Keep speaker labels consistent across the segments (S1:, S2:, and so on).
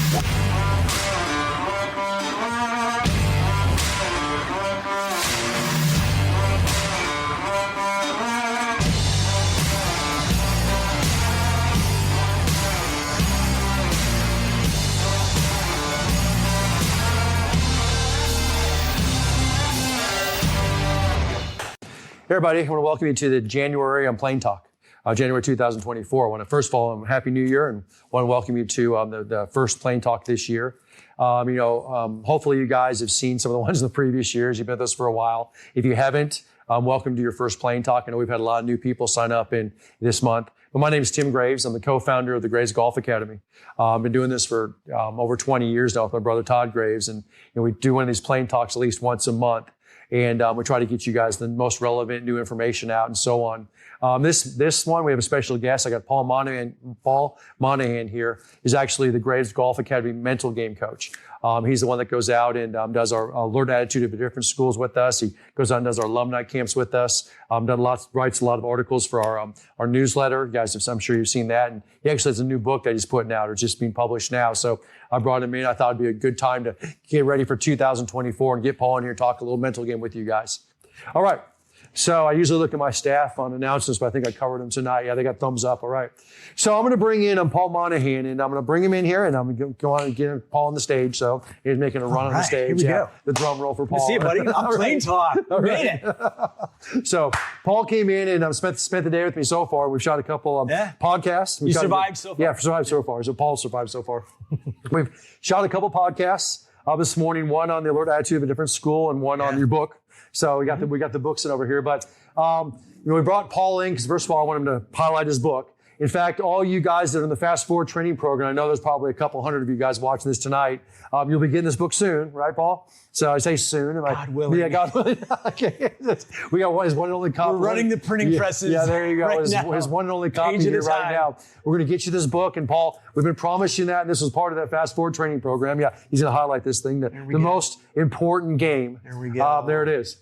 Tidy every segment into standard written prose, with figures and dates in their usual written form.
S1: Hey everybody, I want to welcome you to the January Plane Talk, January 2024. I want to first of all, Happy New Year, and want to welcome you to the first Plane Talk this year. Hopefully you guys have seen some of the ones in the previous years. You've been with us for a while. If you haven't, welcome to your first Plane Talk. I know we've had a lot of new people sign up in this month. But my name is Tim Graves. I'm the co-founder of the Graves Golf Academy. I've been doing this for over 20 years now with my brother Todd Graves, and we do one of these Plane Talks at least once a month. And we try to get you guys the most relevant new information out and so on. This one, we have a special guest. I got Paul Monahan. Paul Monahan here is actually the Graves Golf Academy mental game coach. He's the one that goes out and does our alert attitude of the different schools with us. He goes out and does our alumni camps with us. Writes a lot of articles for our newsletter. You guys, I'm sure you've seen that. And he actually has a new book that he's putting out or just being published now. So I brought him in. I thought it'd be a good time to get ready for 2024 and get Paul in here and talk a little mental game with you guys. All right. So I usually look at my staff on announcements, but I think I covered them tonight. Yeah, they got thumbs up. All right. So I'm going to bring in Paul Monahan, and I'm going to bring him in here, and I'm going to go on and get Paul on the stage. So he's making a run on the stage.
S2: Here we go.
S1: The drum roll for Paul.
S2: See you, buddy. I'm Plane Talk. Made it.
S1: So Paul came in and spent the day with me so far. We've shot a couple of podcasts.
S2: You survived so far.
S1: Yeah, survived so far. So Paul survived so far. We've shot a couple podcasts this morning. One on the alert attitude of a different school, and one on your book. So we got the books in over here, but we brought Paul in because first of all, I want him to highlight his book. In fact, all you guys that are in the Fast Forward training program, I know there's probably a couple hundred of you guys watching this tonight. You'll be getting this book soon, right, Paul? So I say soon.
S2: God willing.
S1: Yeah, God willing. Okay. We got his one and only copy.
S2: We're running the printing presses.
S1: Yeah, there you go.
S2: Right
S1: his one and only copy here right now. We're going to get you this book. And Paul, we've been promising that, and this was part of that Fast Forward training program. Yeah, he's going to highlight this thing, the most important game.
S2: There we go.
S1: There it is.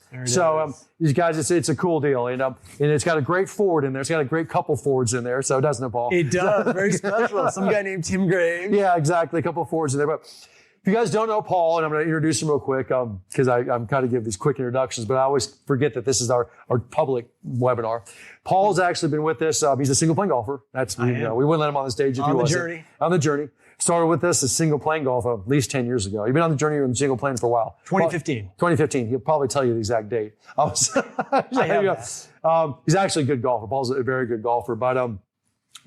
S1: These guys, it's a cool deal. And it's got a great forward in there. It's got a great couple forwards in there. So doesn't it, Paul?
S2: It does. Very special. Some guy named Tim Graves.
S1: Yeah, exactly. A couple of forwards in there. But if you guys don't know Paul, and I'm going to introduce him real quick because I'm kind of give these quick introductions, but I always forget that this is our public webinar. Paul's actually been with us. He's a single playing golfer. We wouldn't let him on the stage if he wasn't. On the journey. Started with us as single playing golf at least 10 years ago. You've been on the journey of single playing for a while.
S2: 2015.
S1: 2015. He'll probably tell you the exact date. He's actually a good golfer. Paul's a very good golfer. But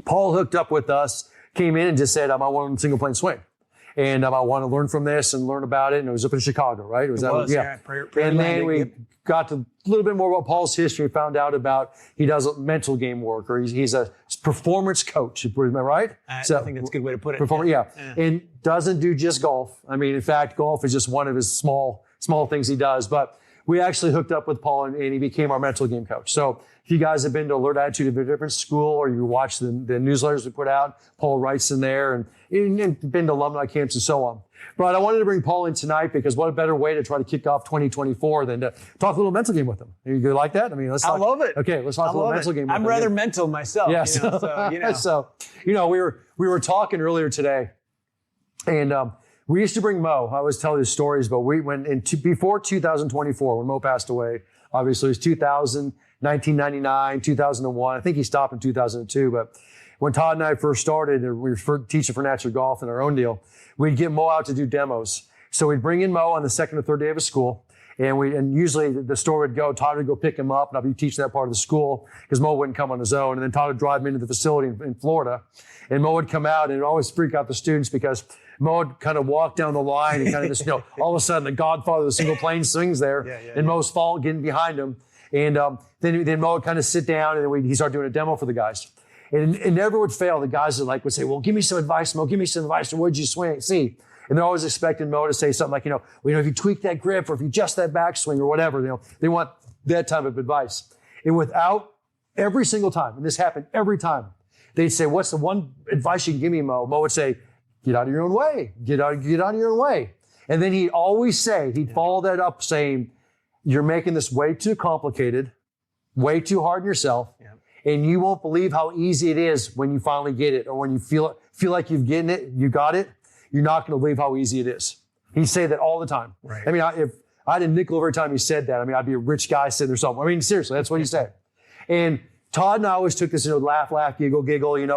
S1: Paul hooked up with us, came in and just said, I want a single plane swing. And I want to learn from this and learn about it. And it was up in Chicago, right? And then we got to a little bit more about Paul's history, found out about he does mental game work, or he's a performance coach, right?
S2: I think that's a good way to put it.
S1: And doesn't do just golf. I mean, in fact, golf is just one of his small things he does. But we actually hooked up with Paul, and he became our mental game coach. So if you guys have been to Alert Attitude of a different school, or you watch the newsletters we put out, Paul writes in there, and been to alumni camps and so on. But I wanted to bring Paul in tonight because what a better way to try to kick off 2024 than to talk a little mental game with him. You like that? I mean, I
S2: love it.
S1: Okay, let's talk a little mental game with him.
S2: I'm rather mental myself.
S1: Yes. We were talking earlier today, and we used to bring Mo. I always tell these stories, but we went before 2024 when Mo passed away. Obviously, it was 2000, 1999, 2001. I think he stopped in 2002, but when Todd and I first started, and we were teaching for natural golf in our own deal, we'd get Mo out to do demos. So we'd bring in Mo on the second or third day of his school, and usually the story would go, Todd would go pick him up, and I'd be teaching that part of the school because Mo wouldn't come on his own. And then Todd would drive him into the facility in Florida, and Mo would come out, and it would always freak out the students because Mo would kind of walk down the line and kind of just, all of a sudden the godfather of the single plane swings there, and Mo's getting behind him. And then Mo would kind of sit down, and then he'd start doing a demo for the guys. And it never would fail. The guys would say, well, give me some advice, Mo. Give me some advice. What did you see? And they're always expecting Mo to say something like, if you tweak that grip or if you adjust that backswing or whatever, they want that type of advice. And every single time, and this happened every time, they'd say, what's the one advice you can give me, Mo? Mo would say, get out of your own way. Get out of your own way. And then he'd always say, he'd follow that up saying, you're making this way too complicated, way too hard on yourself. Yeah. And you won't believe how easy it is when you finally get it, or when you feel like you've gotten it, you got it. you're not going to believe how easy it is. He'd say that all the time.
S2: Right.
S1: I mean, if I had a nickel every time he said that, I mean, I'd be a rich guy sitting there somewhere. I mean, seriously, that's what he said. And Todd and I always took this, laugh, giggle,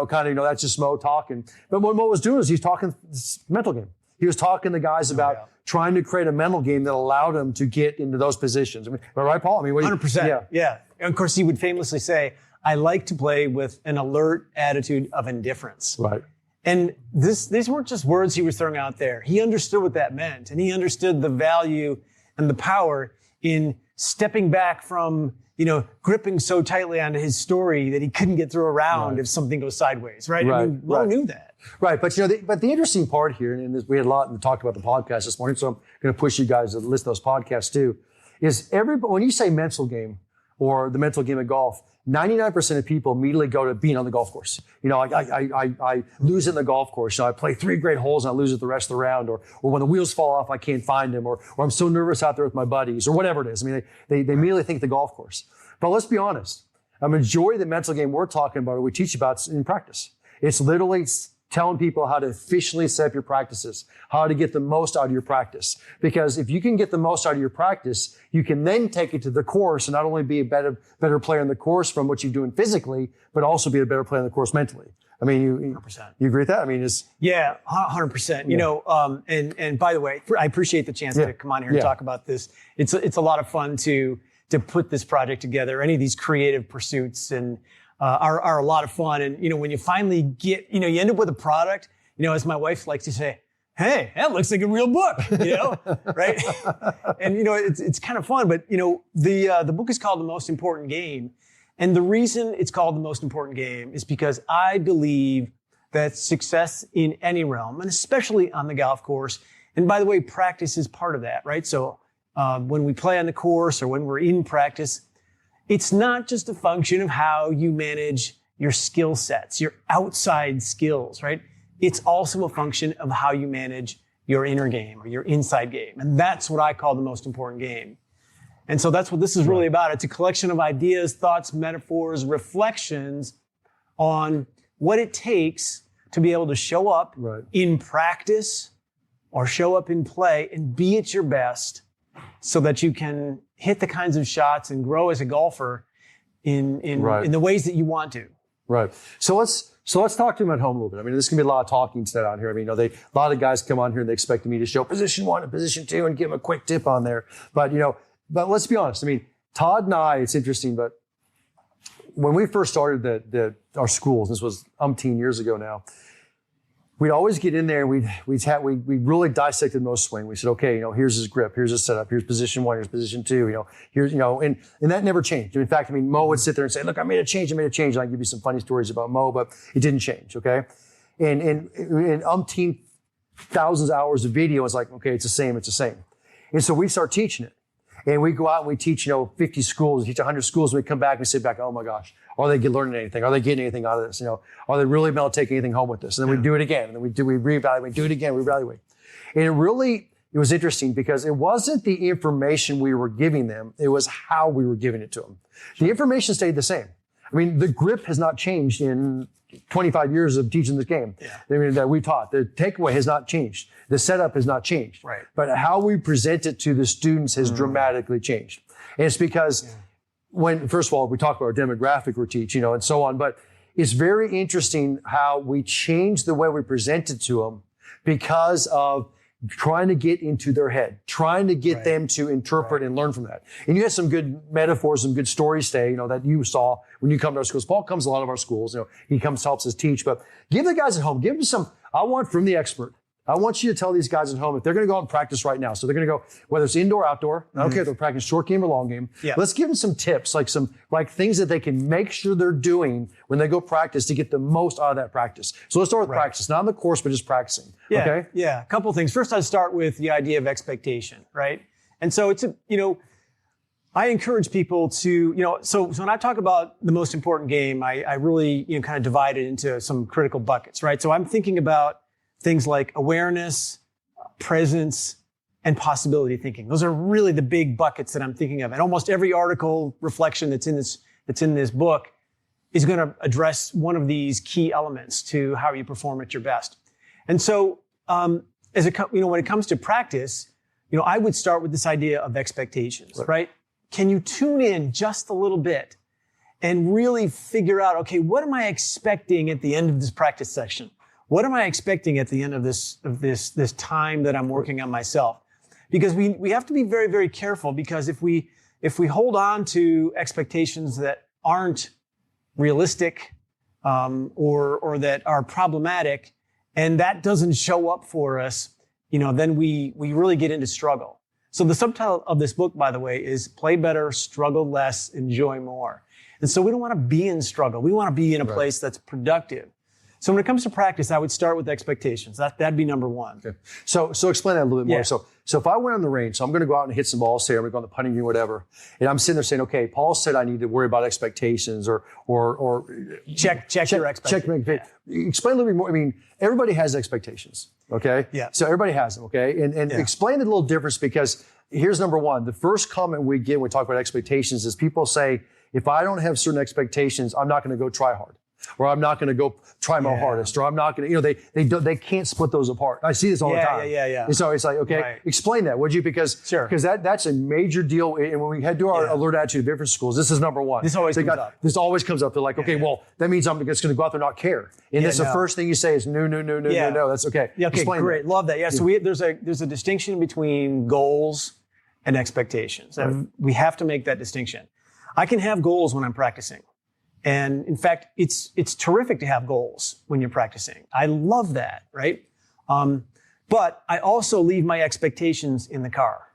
S1: kind of, that's just Mo talking. But what Mo was doing is he's talking this mental game. He was talking to guys about trying to create a mental game that allowed him to get into those positions. I mean, am I right, Paul? I mean,
S2: 100%. Yeah. And of course, he would famously say, I like to play with an alert attitude of indifference.
S1: Right.
S2: And these weren't just words he was throwing out there. He understood what that meant. And he understood the value and the power in stepping back from, gripping so tightly onto his story that he couldn't get through a round if something goes sideways, right? I mean, Mo knew that.
S1: Right. But, but the interesting part here, and we had a lot and talked about the podcast this morning, so I'm going to push you guys to listen to those podcasts too, is when you say mental game or the mental game of golf, 99% of people immediately go to being on the golf course. I lose in the golf course. I play 3 great holes and I lose it the rest of the round, or when the wheels fall off, I can't find them, or I'm so nervous out there with my buddies, or whatever it is. I mean, they immediately think the golf course. But let's be honest. A majority of the mental game we're talking about, or we teach about in practice. It's literally telling people how to efficiently set up your practices, how to get the most out of your practice. Because if you can get the most out of your practice, you can then take it to the course and not only be a better player in the course from what you're doing physically, but also be a better player in the course mentally. I mean, you
S2: 100%.
S1: You agree with that? I mean,
S2: 100%. Yeah. And by the way, I appreciate the chance to come on here and talk about this. It's a lot of fun to put this project together. Any of these creative pursuits and are a lot of fun. And, when you finally get, you end up with a product, as my wife likes to say, hey, that looks like a real book, right? And, it's kind of fun. But, the book is called The Most Important Game. And the reason it's called The Most Important Game is because I believe that success in any realm, and especially on the golf course, and by the way, practice is part of that, right? So when we play on the course or when we're in practice, it's not just a function of how you manage your skill sets, your outside skills, right? It's also a function of how you manage your inner game or your inside game. And that's what I call the most important game. And so that's what this is really about. It's a collection of ideas, thoughts, metaphors, reflections on what it takes to be able to show up in practice or show up in play and be at your best so that you can hit the kinds of shots and grow as a golfer in the ways that you want to.
S1: Right. So let's talk to them at home a little bit. I mean, there's going to be a lot of talking said out here. I mean, a lot of guys come on here and they expect me to show position 1 and position 2 and give them a quick tip on there. But, but let's be honest. I mean, Todd and I, it's interesting, but when we first started our schools, this was umpteen years ago now, we'd always get in there and we really dissected Mo's swing. We said, okay, here's his grip, here's his setup, here's position 1, here's position 2, here's, and that never changed. In fact, I mean, Mo would sit there and say, look, I made a change. And I'll give you some funny stories about Mo, but it didn't change, okay? And umpteen thousands of hours of video, it's like, okay, it's the same. And so we start teaching it. And we go out and we teach, 50 schools, teach 100 schools, and we come back and we sit back, oh my gosh, are they learning anything? Are they getting anything out of this? Are they really able to take anything home with this? And then we do it again, and then we reevaluate, do it again, reevaluate. And it was interesting because it wasn't the information we were giving them, it was how we were giving it to them. The information stayed the same. I mean, the grip has not changed in 25 years of teaching this game that we taught. The takeaway has not changed. The setup has not changed.
S2: Right.
S1: But how we present it to the students has dramatically changed. And it's because first of all, we talk about our demographic we teach, and so on, but it's very interesting how we change the way we present it to them because of trying to get into their head, trying to get them to interpret and learn from that. And you had some good metaphors, some good stories today, that you saw when you come to our schools. Paul comes to a lot of our schools, he comes, helps us teach, but give the guys at home, give them some, I want from the expert. I want you to tell these guys at home, if they're going to go out and practice right now, so they're going to go, whether it's indoor, outdoor, I don't care if they're practicing short game or long game. Yeah. Let's give them some tips, like things that they can make sure they're doing when they go practice to get the most out of that practice. So let's start with practice, not on the course, but just practicing.
S2: Yeah.
S1: Okay?
S2: Yeah. A couple of things. First, I'd start with the idea of expectation, right? And so I encourage people to, so when I talk about the most important game, I really, kind of divide it into some critical buckets, right? So I'm thinking about things like awareness, presence, and possibility thinking. Those are really the big buckets that I'm thinking of. And almost every article reflection that's in this book is going to address one of these key elements to how you perform at your best. And so, when it comes to practice, I would start with this idea of expectations, right? Can you tune in just a little bit and really figure out, okay, what am I expecting at the end of this practice section? What am I expecting at the end of this time that I'm working on myself? Because we have to be very, very careful, because if we hold on to expectations that aren't realistic, or that are problematic, and that doesn't show up for us, then we really get into struggle. So the subtitle of this book, by the way, is Play Better, Struggle Less, Enjoy More. And so we don't want to be in struggle. We want to be in a place that's productive. So when it comes to practice, I would start with expectations. That'd be number one. Okay.
S1: So explain that a little bit more. So if I went on the range, so I'm going to go out and hit some balls, say I'm going to go on the putting green, whatever, and I'm sitting there saying, okay, Paul said I need to worry about expectations or
S2: check your expectations.
S1: Explain a little bit more. I mean, everybody has expectations. Okay.
S2: Yeah.
S1: So everybody has them. Okay. And explain the little difference, because here's number one. The first comment we get when we talk about expectations is people say, if I don't have certain expectations, I'm not going to go try hard. Or I'm not going to go try my hardest, or I'm not going to, they can't split those apart. I see this all the time.
S2: Yeah.
S1: And so it's like, okay, explain that, would you? Because that's a major deal. And when we head to our alert attitude of different schools, this is number one.
S2: This always comes up.
S1: This always comes up. They're like, okay, well, that means I'm just going to go out there and not care. And that's the first thing you say is no. That's okay.
S2: Yeah, okay, explain great. That. Love that. Yeah. So there's a distinction between goals and expectations. Right. And we have to make that distinction. I can have goals when I'm practicing. And in fact, it's terrific to have goals when you're practicing. I love that, right? But I also leave my expectations in the car,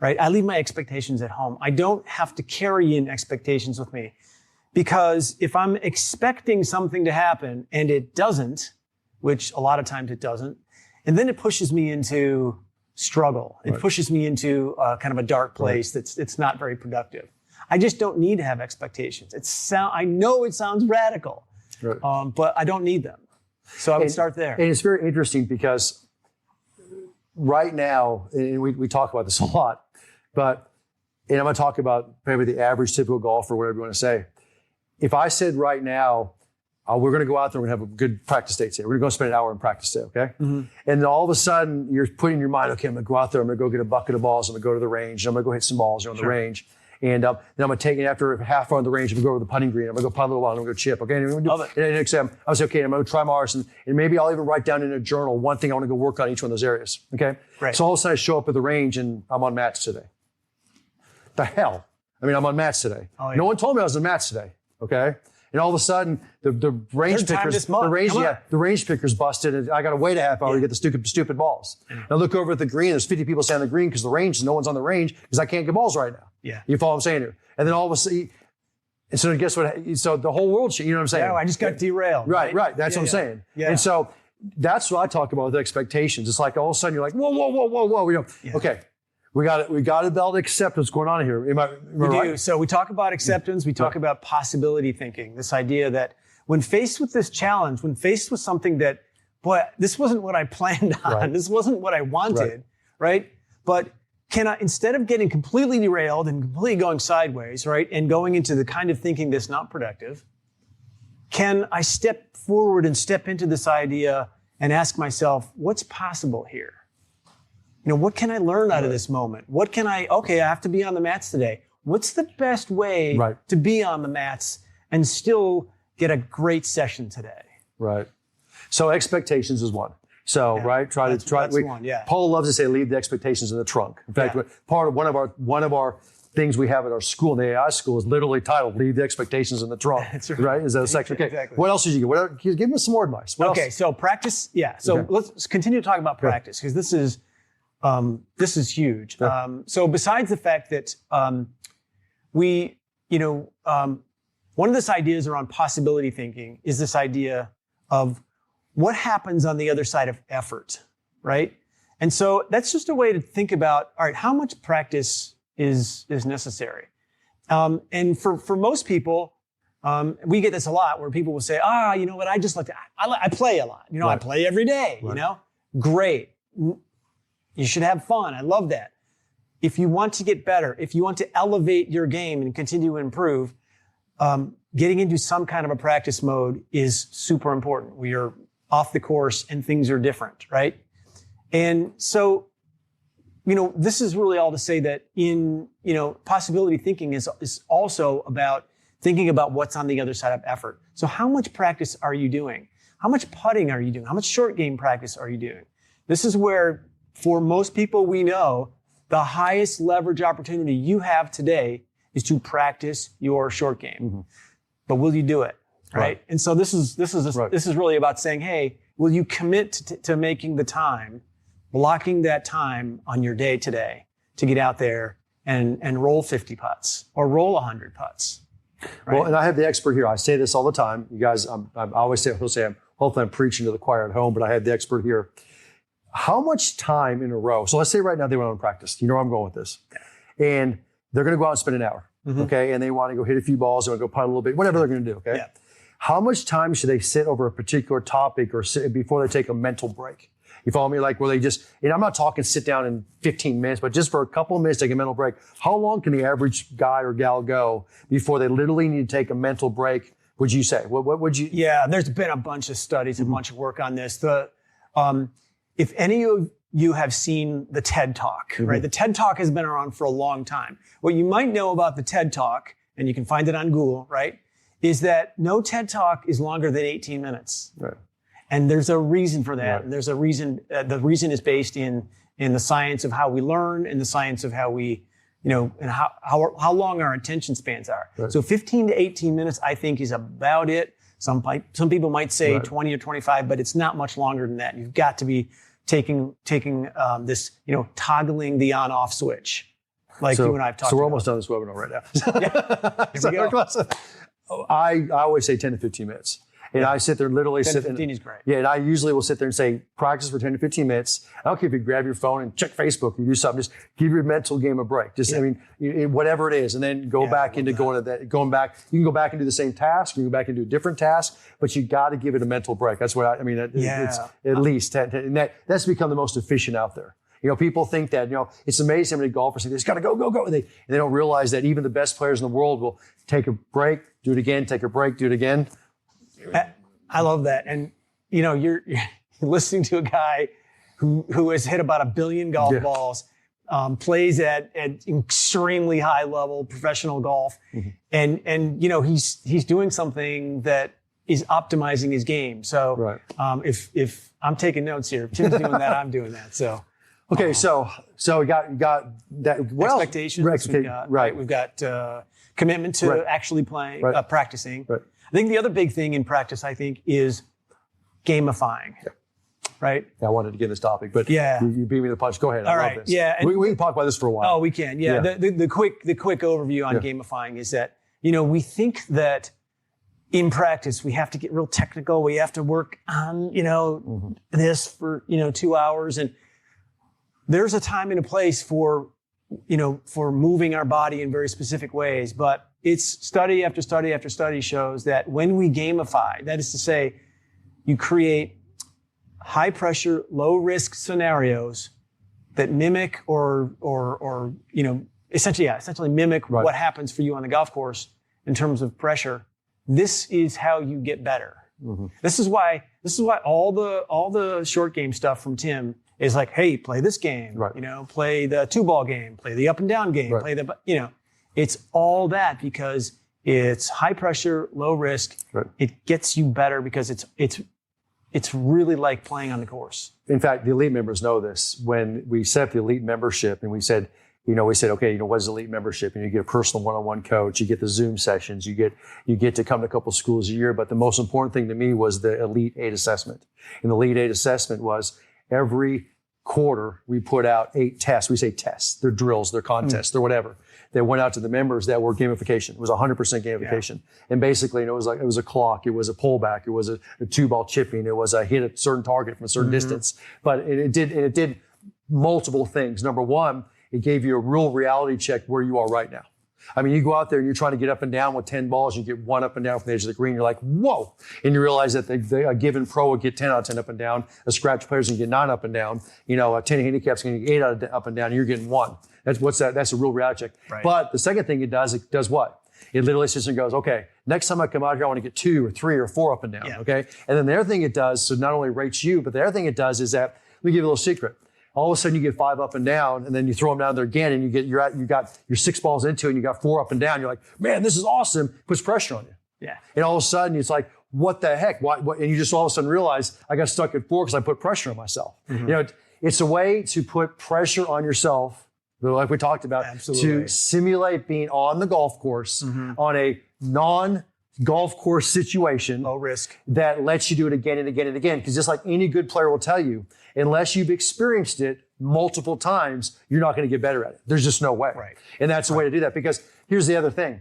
S2: right? I leave my expectations at home. I don't have to carry in expectations with me, because if I'm expecting something to happen and it doesn't, which a lot of times it doesn't, and then it pushes me into struggle. It pushes me into kind of a dark place that's not very productive. I just don't need to have expectations. I know it sounds radical, but I don't need them. So I would start there.
S1: And it's very interesting, because right now, and we talk about this a lot, and I'm going to talk about maybe the average typical golfer, whatever you want to say. If I said right now, we're going to go out there, we're going to have a good practice day today. We're going to go spend an hour in practice day, okay? Mm-hmm. And then all of a sudden, you're putting in your mind, okay, I'm going to go out there, I'm going to go get a bucket of balls, I'm going to go to the range, I'm going to go hit some balls on the range. And then I'm going to take it after half hour on the range. I'm going to go over the putting green. I'm going to go putt a little while. I'm going to go chip. Okay. And
S2: Love it.
S1: And next time, I was okay. I'm going to try my arse. And maybe I'll even write down in a journal one thing I want to go work on each one of those areas. Okay.
S2: Right.
S1: So all of a sudden I show up at the range and I'm on mats today. The hell? I mean, I'm on mats today. Oh, yeah. No one told me I was on mats today. Okay. And all of a sudden, the range picker's busted, and I got to wait a half hour to get the stupid balls. And I look over at the green. There's 50 people standing on the green because the range, no one's on the range because I can't get balls right now.
S2: Yeah,
S1: you follow what I'm saying here? And then all of a sudden, and so guess what? So the whole world, you know what I'm saying?
S2: Yeah, I just got derailed.
S1: Right. That's what I'm saying. Yeah. And so that's what I talk about with expectations. It's like all of a sudden you're like, whoa. Okay. We got to build acceptance. What's going on here? Am I right?
S2: Do. So we talk about acceptance. We talk about possibility thinking. This idea that when faced with this challenge, when faced with something that, boy, this wasn't what I planned on. Right. This wasn't what I wanted, right? But can I, instead of getting completely derailed and completely going sideways, right, and going into the kind of thinking that's not productive, can I step forward and step into this idea and ask myself, what's possible here? What can I learn out of this moment? I have to be on the mats today. What's the best way to be on the mats and still get a great session today?
S1: Right. So expectations is one. So,
S2: That's one, yeah.
S1: Paul loves to say, leave the expectations in the trunk. In fact, part of one of our things we have at our school, the AI school, is literally titled, leave the expectations in the trunk. That's right. Is that a section? Okay. Exactly. What else did you get? Give me some more advice.
S2: So practice. Yeah. So let's continue to talk about practice, because this is huge. Yeah. So besides the fact that one of these ideas around possibility thinking is this idea of what happens on the other side of effort, right? And so that's just a way to think about, all right, how much practice is necessary? And for most people, we get this a lot where people will say, you know what, I just like to, I play a lot. I play every day, Great. You should have fun. I love that. If you want to get better, if you want to elevate your game and continue to improve, getting into some kind of a practice mode is super important. We are off the course and things are different, right? And so, this is really all to say that possibility thinking is also about thinking about what's on the other side of effort. So how much practice are you doing? How much putting are you doing? How much short game practice are you doing? This is where, for most people we know, the highest leverage opportunity you have today is to practice your short game. Mm-hmm. But will you do it? Right? And so this is really about saying, hey, will you commit to making the time, blocking that time on your day today to get out there and roll 50 putts or roll 100 putts? Right?
S1: Well, and I have the expert here. I say this all the time. You guys, I always say, hopefully I'm preaching to the choir at home, but I have the expert here. How much time in a row? So let's say right now they went on practice. You know where I'm going with this. And they're going to go out and spend an hour. Mm-hmm. Okay. And they want to go hit a few balls. They want to go putt a little bit, whatever they're going to do. Okay. Yeah. How much time should they sit over a particular topic or sit before they take a mental break? You follow me? Like, where they just, and I'm not talking sit down in 15 minutes, but just for a couple of minutes, take a mental break. How long can the average guy or gal go before they literally need to take a mental break? Would you say? What would you?
S2: Yeah, there's been a bunch of studies, mm-hmm. a bunch of work on this. If any of you have seen the TED Talk, mm-hmm. right? The TED Talk has been around for a long time. What you might know about the TED Talk, and you can find it on Google, right, is that no TED Talk is longer than 18 minutes. Right. And there's a reason for that. Right. And there's a reason, the reason is based in the science of how we learn and the science of how we, and how long our attention spans are. Right. So 15 to 18 minutes, I think, is about it. Some people might say right. 20 or 25, but it's not much longer than that. You've got to be taking this, toggling the on-off switch, like you and I have talked about.
S1: So we're almost done this webinar right now. Yeah, here we go. I always say 10 to 15 minutes. And I sit there, literally
S2: 10 to 15 is great.
S1: Yeah, and I usually will sit there and say, practice for 10 to 15 minutes. I don't care if you grab your phone and check Facebook and do something. Just give your mental game a break. Just, whatever it is. And then go back into going back. You can go back and do the same task. You can go back and do a different task. But you got to give it a mental break. That's what it's at least 10. And that's become the most efficient out there. People think that, it's amazing how many golfers say, they just got to go, go, go. And they don't realize that even the best players in the world will take a break, do it again, take a break, do it again.
S2: I love that. And, you're listening to a guy who has hit about 1 billion golf balls, plays at extremely high level professional golf. Mm-hmm. And he's doing something that is optimizing his game. So, right. If I'm taking notes here, if Tim's doing that, I'm doing that. So,
S1: okay. So we got that.
S2: Expectations. We've got commitment to actually playing, practicing. Right. I think the other big thing in practice, is gamifying, right?
S1: Yeah, I wanted to get this topic, but you beat me to the punch. Go ahead.
S2: All right.
S1: This. Yeah, we can talk about this for a while.
S2: Oh, we can. Yeah. The quick overview on gamifying is that we think that in practice we have to get real technical. We have to work on mm-hmm. this for 2 hours, and there's a time and a place for moving our body in very specific ways, but it's study after study after study shows that when we gamify, that is to say, you create high pressure, low risk scenarios that mimic or essentially mimic what happens for you on the golf course in terms of pressure. This is how you get better. Mm-hmm. This is why all the short game stuff from Tim is like, hey, play this game, right. Play the 2-ball game, play the up and down game, right. play it's all that because it's high pressure, low risk. Right. It gets you better because it's really like playing on the course.
S1: In fact, the elite members know this. When we set up the elite membership and we said, okay, what is elite membership? And you get a personal one-on-one coach, you get the Zoom sessions, you get to come to a couple schools a year. But the most important thing to me was the Elite 8 assessment. And the Elite 8 assessment was every quarter we put out 8 tests. We say tests. They're drills, they're contests, they're whatever. That went out to the members that were gamification. It was 100% gamification. Yeah. And basically, it was a clock, it was a pullback, it was a 2-ball chipping, it was a hit a certain target from a certain mm-hmm. distance. But it did multiple things. Number one, it gave you a real reality check where you are right now. I mean, you go out there and you're trying to get up and down with 10 balls, you get 1 up and down from the edge of the green, you're like, whoa. And you realize that a given pro will get 10 out of 10 up and down, a scratch player's gonna get 9 up and down, a 10 handicap's gonna get 8 out of up and down, and you're getting 1. That's a real reality check. Right. But the second thing it does what? It literally sits and goes, okay, next time I come out here, I want to get 2 or 3 or 4 up and down, okay? And then the other thing it does, so not only rates you, but the other thing it does is that Let me give you a little secret. All of a sudden you get 5 up and down, and then you throw them down there again, and you got your 6 balls into it, and you got 4 up and down. You're like, man, this is awesome. Puts pressure on you.
S2: Yeah.
S1: And all of a sudden it's like, what the heck? What? And you just all of a sudden realize I got stuck at 4 because I put pressure on myself. It's a way to put pressure on yourself, like we talked about, to simulate being on the golf course on a non-golf course situation.
S2: Low risk. That
S1: lets you do it again and again and again. Because just like any good player will tell you, unless you've experienced it multiple times, you're not going to get better at it. There's just no way.
S2: Right.
S1: And that's the way to do that. Because here's the other thing.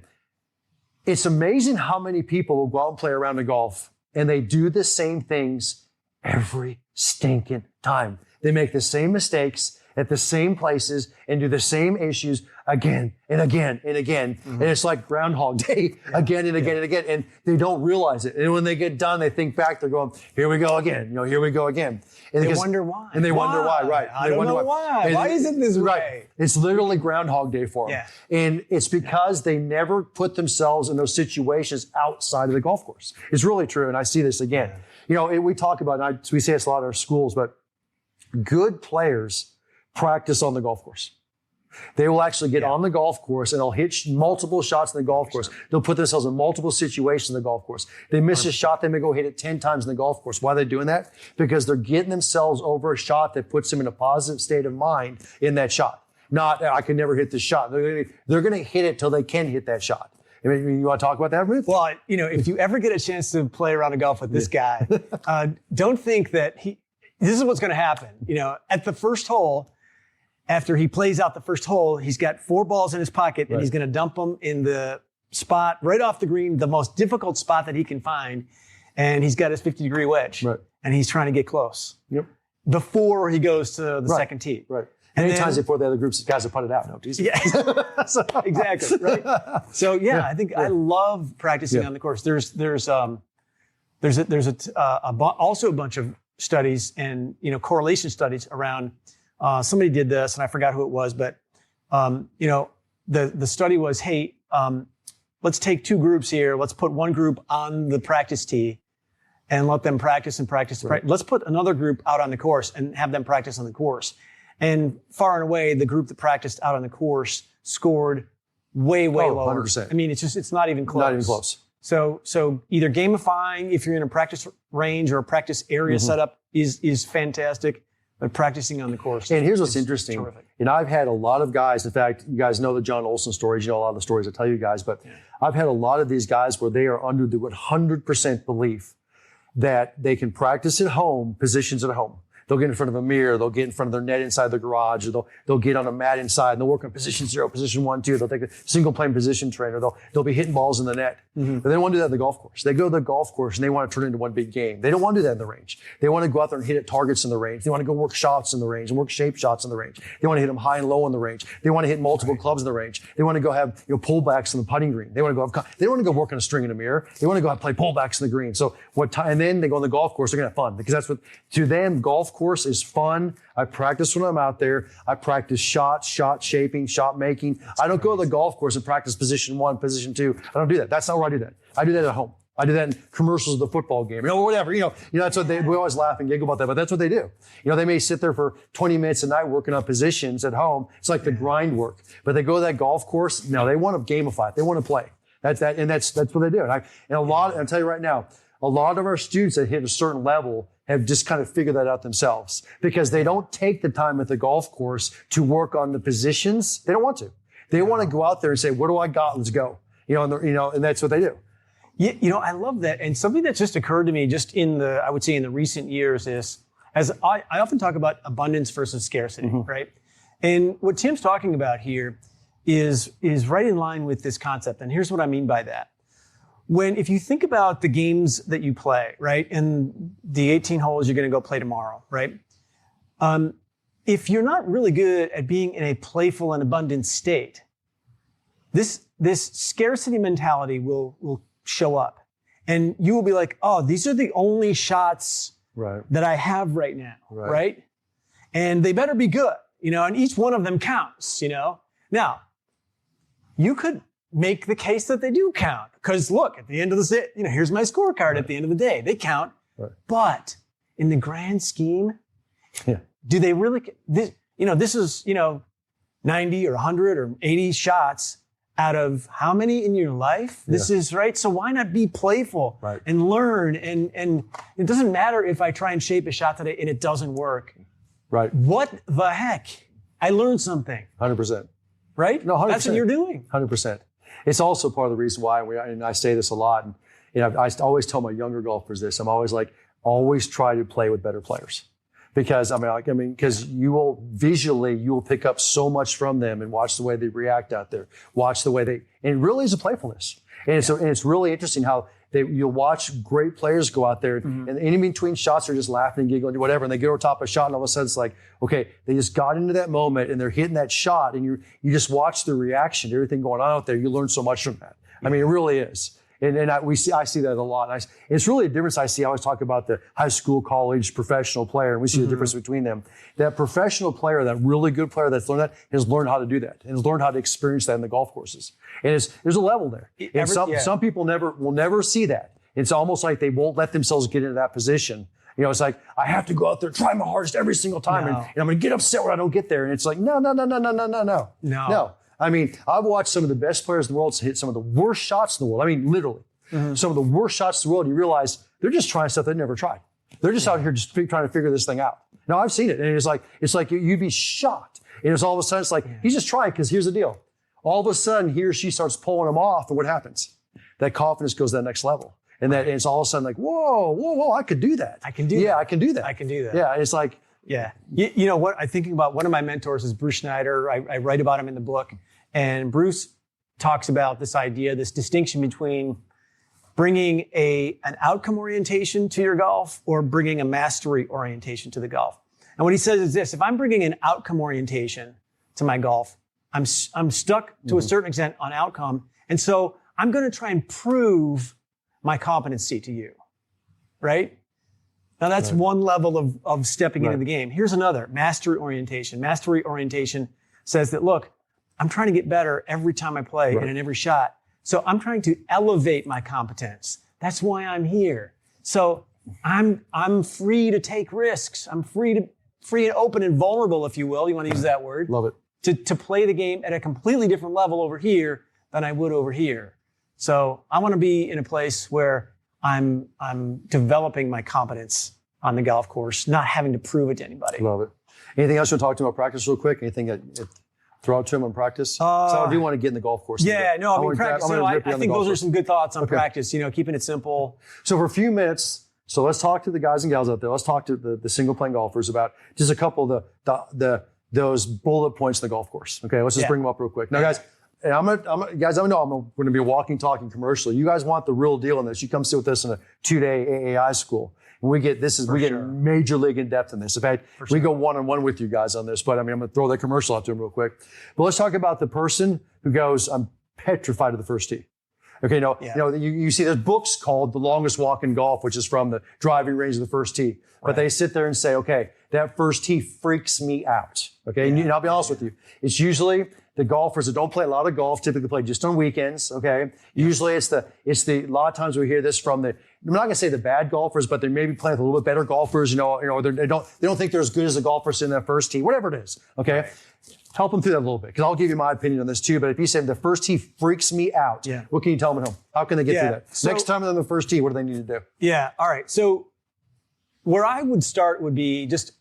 S1: It's amazing how many people will go out and play around the golf and they do the same things every stinking time. They make the same mistakes at the same places and do the same issues again and again and again. And it's like Groundhog Day again and again and again. And they don't realize it. And when they get done, they think back, they're going, here we go again. Here we go again. And
S2: they wonder why.
S1: And they wonder why, right.
S2: I don't know why. Why is it this way?
S1: Right. It's literally Groundhog Day for them.
S2: Yeah.
S1: And it's because they never put themselves in those situations outside of the golf course. It's really true. And I see this again. We talk about, and we say it's a lot in our schools, but good players practice on the golf course. They will actually get on the golf course and they'll hit multiple shots in the golf course. They'll put themselves in multiple situations in the golf course. They miss a shot, they may go hit it 10 times in the golf course. Why are they doing that? Because they're getting themselves over a shot that puts them in a positive state of mind in that shot. Not, I can never hit this shot. They're going to hit it till they can hit that shot. I mean, you want to talk about that, Ruth?
S2: Well, if you ever get a chance to play around a golf with this guy, don't think that this is what's going to happen. At the first hole, after he plays out the first hole, he's got 4 balls in his pocket, and he's going to dump them in the spot right off the green, the most difficult spot that he can find, and he's got his 50-degree wedge, and he's trying to get close before he goes to the second tee.
S1: Right. And many times before the other groups, guys have put it out. No, geez.
S2: Yeah, exactly. Right. So I think I love practicing on the course. There's also a bunch of studies and correlation studies around. Somebody did this, and I forgot who it was, but the study was, hey, let's take 2 groups here. Let's put one group on the practice tee and let them practice and practice. Let's put another group out on the course and have them practice on the course. And far and away, the group that practiced out on the course scored way lower.
S1: 100%.
S2: I mean, it's not even close.
S1: Not even close.
S2: So either gamifying, if you're in a practice range or a practice area setup, is fantastic. But practicing on the course.
S1: And here's what's interesting. Terrific. I've had a lot of guys, in fact, you guys know the John Olson stories, you know a lot of the stories I tell you guys, but I've had a lot of these guys where they are under the 100% belief that they can practice at home, positions at home. They'll get in front of a mirror. They'll get in front of their net inside the garage. Or they'll get on a mat inside and they'll work on position 0, position 1, 2. They'll take a single plane position trainer. They'll be hitting balls in the net. But they don't want to do that at the golf course. They go to the golf course and they want to turn it into one big game. They don't want to do that in the range. They want to go out there and hit at targets in the range. They want to go work shots in the range and work shape shots in the range. They want to hit them high and low in the range. They want to hit multiple clubs in the range. They want to go have pullbacks in the putting green. They want to go they don't want to go work on a string in a mirror. They want to go out and play pullbacks in the green. So and then they go on the golf course. They're going to have fun because that's what to them golf course is fun. I practice when I'm out there. I practice shots, shot shaping, shot making. I don't go to the golf course and practice position 1, position 2. I don't do that. That's not where I do that. I do that at home. I do that in commercials of the football game, or whatever. That's what we always laugh and giggle about that, but that's what they do. They may sit there for 20 minutes a night working on positions at home. It's like the grind work. But they go to that golf course. No, they want to gamify it. They want to play. That's what they do. I'll tell you right now, a lot of our students that hit a certain level have just kind of figured that out themselves because they don't take the time at the golf course to work on the positions. They don't want to. They want to go out there and say, what do I got? Let's go. And that's what they do.
S2: I love that. And something that just occurred to me just I would say in the recent years is, as I often talk about abundance versus scarcity, right? And what Tim's talking about here is right in line with this concept. And here's what I mean by that. If you think about the games that you play, right, and the 18 holes you're going to go play tomorrow, right? If you're not really good at being in a playful and abundant state, this scarcity mentality will show up, and you will be like, "Oh, these are the only shots that I have right now, right? And they better be good, and each one of them counts, Now, you could make the case that they do count. Because look, at the end of the day, here's my scorecard at the end of the day. They count. Right. But in the grand scheme,
S1: Yeah.
S2: Do they really, this is, 90 or 100 or 80 shots out of how many in your life? This is right. So why not be playful and learn? And it doesn't matter if I try and shape a shot today and it doesn't work.
S1: Right.
S2: What the heck? I learned something.
S1: 100%.
S2: Right?
S1: No, 100%.
S2: That's what you're doing.
S1: 100%. It's also part of the reason why, and I say this a lot, and I always tell my younger golfers this. I'm always like, always try to play with better players. Because because you will pick up so much from them and watch the way they react out there. Watch the way and it really is a playfulness. And it's really interesting how you'll watch great players go out there and in between shots they're just laughing and giggling, whatever, and they get over top of a shot and all of a sudden it's like, okay, they just got into that moment and they're hitting that shot and you just watch the reaction, everything going on out there. You learn so much from that. I mean, it really is. And I see that a lot. And it's really a difference I see. I always talk about the high school, college, professional player, and we see the difference between them. That professional player, that really good player that's learned that, has learned how to do that and has learned how to experience that in the golf courses. And there's a level there. And some people will never see that. It's almost like they won't let themselves get into that position. It's like, I have to go out there, try my hardest every single time, and I'm going to get upset when I don't get there. And it's like, no. I mean, I've watched some of the best players in the world hit some of the worst shots in the world. I mean, literally. Some of the worst shots in the world. And you realize they're just trying stuff they've never tried. They're just out here just trying to figure this thing out. Now, I've seen it. And it's like you'd be shocked. And it's all of a sudden, it's like, he's just trying because here's the deal. All of a sudden, he or she starts pulling them off. And what happens? That confidence goes to that next level. And and it's all of a sudden like, whoa, I could do that.
S2: I can do that.
S1: Yeah, I can do that.
S2: I can do that.
S1: Yeah, it's like.
S2: Yeah. You know what? I'm thinking about one of my mentors is Bruce Schneider. I write about him in the book. And Bruce talks about this idea, this distinction between bringing an outcome orientation to your golf or bringing a mastery orientation to the golf. And what he says is this: if I'm bringing an outcome orientation to my golf, I'm stuck to a certain extent on outcome. And so I'm going to try and prove my competency to you, right? Now that's one level of stepping into the game. Here's another, mastery orientation. Mastery orientation says that, look, I'm trying to get better every time I play and in every shot. So I'm trying to elevate my competence. That's why I'm here. So I'm free to take risks. I'm free and open and vulnerable, if you will. You want to use that word?
S1: Love it.
S2: To play the game at a completely different level over here than I would over here. So I want to be in a place where I'm developing my competence on the golf course, not having to prove it to anybody.
S1: Love it. Anything else you want to talk to him about practice real quick? Anything that throw out to him on practice? So I do want to get in the golf course.
S2: Practice. I think those are some good thoughts on practice, keeping it simple.
S1: So for a few minutes, let's talk to the guys and gals out there. Let's talk to the single playing golfers about just a couple of those bullet points in the golf course. Okay, let's just bring them up real quick. Now, guys, and I'm going to be a walking, talking commercial. You guys want the real deal in this. You come sit with us in a 2-day AAI school. And we get major league in depth in this. In fact, we go one-on-one with you guys on this, but I'm going to throw that commercial out to him real quick. But let's talk about the person who goes, I'm petrified of the first tee. Okay, you see there's books called The Longest Walk in Golf, which is from the driving range of the first tee. But they sit there and say, okay, that first tee freaks me out. Okay, and I'll be honest with you. It's usually the golfers that don't play a lot of golf typically play just on weekends. Okay, usually it's a lot of times we hear this from I'm not going to say the bad golfers, but they may be playing with a little bit better golfers. They don't think they're as good as the golfers in that first tee, whatever it is. Okay, help them through that a little bit because I'll give you my opinion on this too. But if you say the first tee freaks me out, what can you tell them at home? How can they get through that? So, next time they're on the first tee, what do they need to do?
S2: Yeah, all right. So where I would start would be just